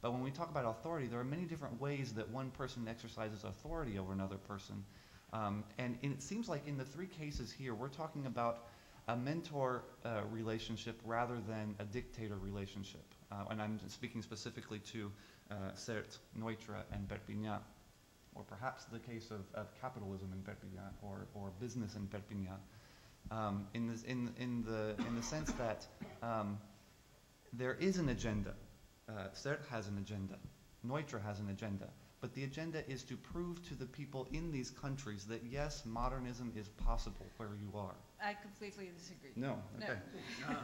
But when we talk about authority, there are many different ways that one person exercises authority over another person. And it seems like in the three cases here, we're talking about a mentor relationship rather than a dictator relationship. And I'm speaking specifically to CERT, Neutra, and Perpignan, or perhaps the case of capitalism in Perpignan, or business in Perpignan. In the sense that there is an agenda. CERT has an agenda. Neutra has an agenda. But the agenda is to prove to the people in these countries that yes, modernism is possible where you are. I completely disagree. No. Okay. There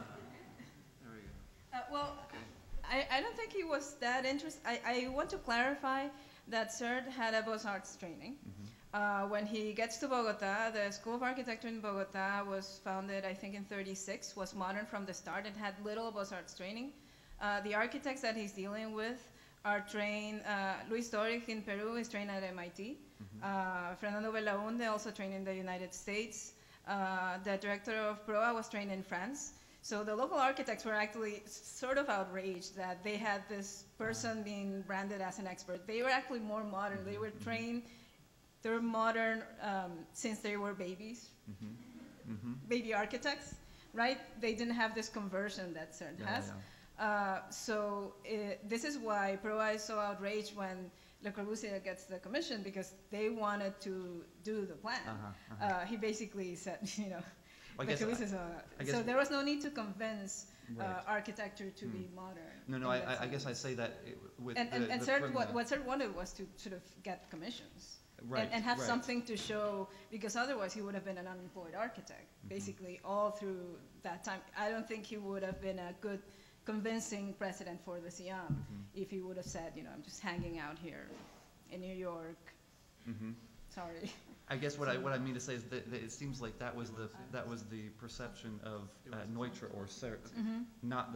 we go. Well, okay. I don't think he was that interested. I want to clarify that CERT had a Beaux-Arts training. Mm-hmm. When he gets to Bogota, the School of Architecture in Bogota was founded, I think, in �36, was modern from the start. It had little Beaux-Arts training. The architects that he's dealing with are trained, Luis Doric in Peru is trained at MIT. Mm-hmm. Fernando Belaunde also trained in the United States. The director of PROA was trained in France. So the local architects were actually sort of outraged that they had this person being branded as an expert. They were actually more modern. Mm-hmm. They were trained, they were modern since they were babies, mm-hmm. Mm-hmm. baby architects, right? They didn't have this conversion that CERT has. Yeah. So this is why PROA is so outraged when Le Corbusier gets the commission, because they wanted to do the plan. He basically said, Le Corbusier so there was no need to convince architecture to be modern. No, I guess I say that with and CERT, what CERT wanted was to sort of get commissions. Right, and have something to show, because otherwise he would have been an unemployed architect, basically all through that time. I don't think he would have been a good convincing president for the Siam if he would have said, I'm just hanging out here in New York. Sorry. I guess what I mean to say is that it seems like that was the perception of Neutra or CERT, not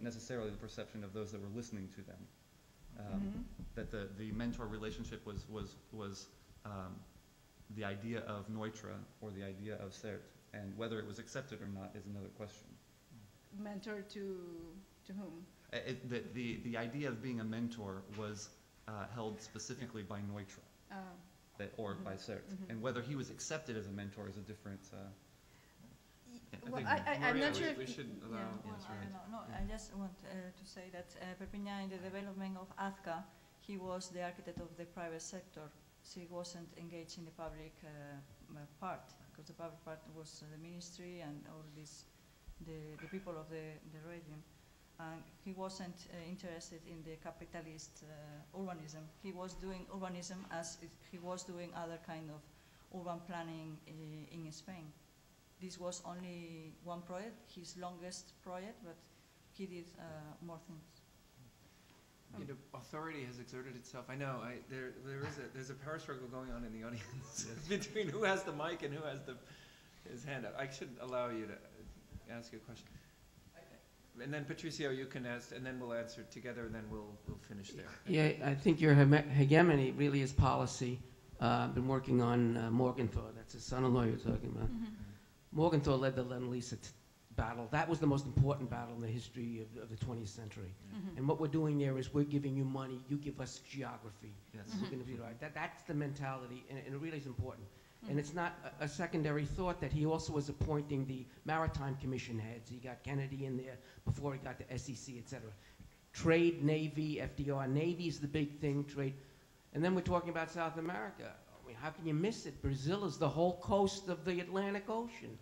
necessarily the perception of those that were listening to them. That the mentor relationship was the idea of Neutra or the idea of CERT, and whether it was accepted or not is another question. Mentor to whom? The idea of being a mentor was held specifically by Neutra, or by CERT, and whether he was accepted as a mentor is a different. Well, I'm not sure. We should allow. I just want to say that Perpignan, in the development of AZCA, he was the architect of the private sector. So he wasn't engaged in the public part, because the public part was the ministry and all this. The people of the region. He wasn't interested in the capitalist urbanism. He was doing urbanism as he was doing other kind of urban planning in Spain. This was only one project, his longest project, but he did more things. Authority has exerted itself. I know. There's a power struggle going on in the audience between who has the mic and who has his hand up. I should allow you to ask you a question, and then Patricio, you can ask, and then we'll answer together, and then we'll finish there. Yeah, I think your hegemony really is policy. Been working on Morgenthau. That's the son-in-law you're talking about. Morgenthau led the Lend-Lease battle. That was the most important battle in the history of the 20th century. And what we're doing there is we're giving you money, you give us geography. Yes. We're gonna do it right. That's the mentality, and it really is important. And it's not a secondary thought that he also was appointing the Maritime Commission heads. He got Kennedy in there before he got the SEC, et cetera. Trade, Navy, FDR. Navy's the big thing, trade. And then we're talking about South America. I mean, how can you miss it? Brazil is the whole coast of the Atlantic Ocean.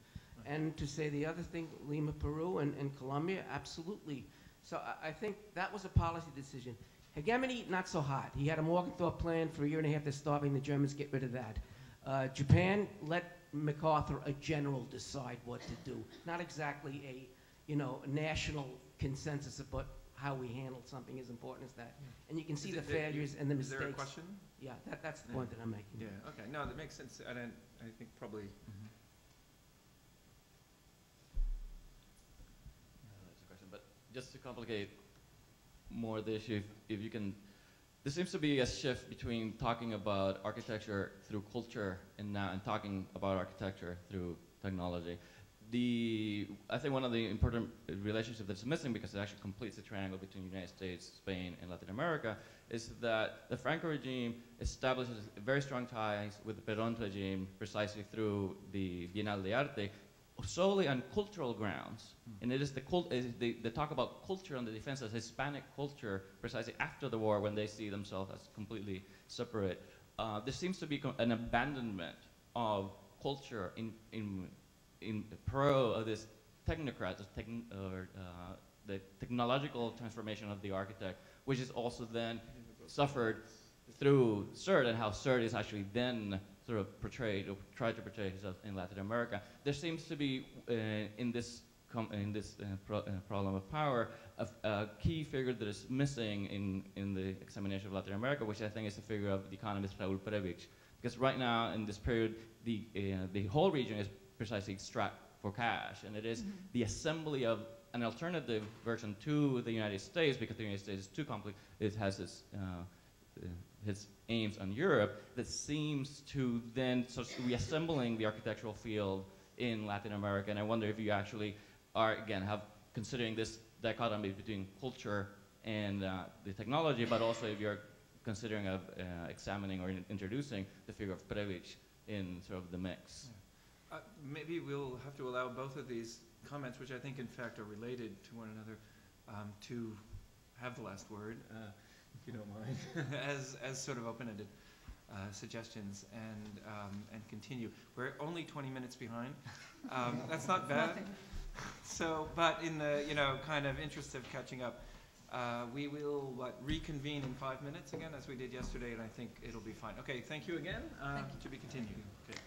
And to say the other thing, Lima, Peru, and Colombia, absolutely. So I think that was a policy decision. Hegemony, not so hot. He had a Morgenthau plan for a year and a half. They're starving the Germans, get rid of that. Japan, let MacArthur, a general, decide what to do. Not exactly a national consensus about how we handle something as important as that. And you can see the failures and the mistakes. Is there a question? Yeah, that's the point that I'm making. Yeah, okay. No, that makes sense. I think probably... That's a question, but just to complicate more the issue, if you can, there seems to be a shift between talking about architecture through culture and talking about architecture through technology. I think one of the important relationships that's missing, because it actually completes the triangle between the United States, Spain, and Latin America, is that the Franco regime establishes very strong ties with the Perón regime precisely through the Bienal de Arte, solely on cultural grounds. And it is they talk about culture and the defense of Hispanic culture precisely after the war, when they see themselves as completely separate. There seems to be an abandonment of culture in pro of this technocrat, the technological transformation of the architect, which is also then suffered through CERT, and how CERT is actually then sort of portrayed, or tried to portray itself in Latin America. There seems to be, in this problem of power, a key figure that is missing in the examination of Latin America, which I think is the figure of the economist Raúl Prebisch. Because right now, in this period, the whole region is precisely strapped for cash, and it is the assembly of an alternative version to the United States, because the United States is too complex. It has its aims on Europe, that seems to then sort of reassembling the architectural field in Latin America. And I wonder if you actually are, again, considering this dichotomy between culture and the technology, but also if you're considering examining or introducing the figure of Prebisch in sort of the mix. Maybe we'll have to allow both of these comments, which I think in fact are related to one another, to have the last word, if you don't mind, as sort of open-ended suggestions, and continue. We're only 20 minutes behind. That's not bad. So, but in the kind of interest of catching up, we will reconvene in 5 minutes again, as we did yesterday, and I think it'll be fine. Okay, thank you again. To be continued. Okay.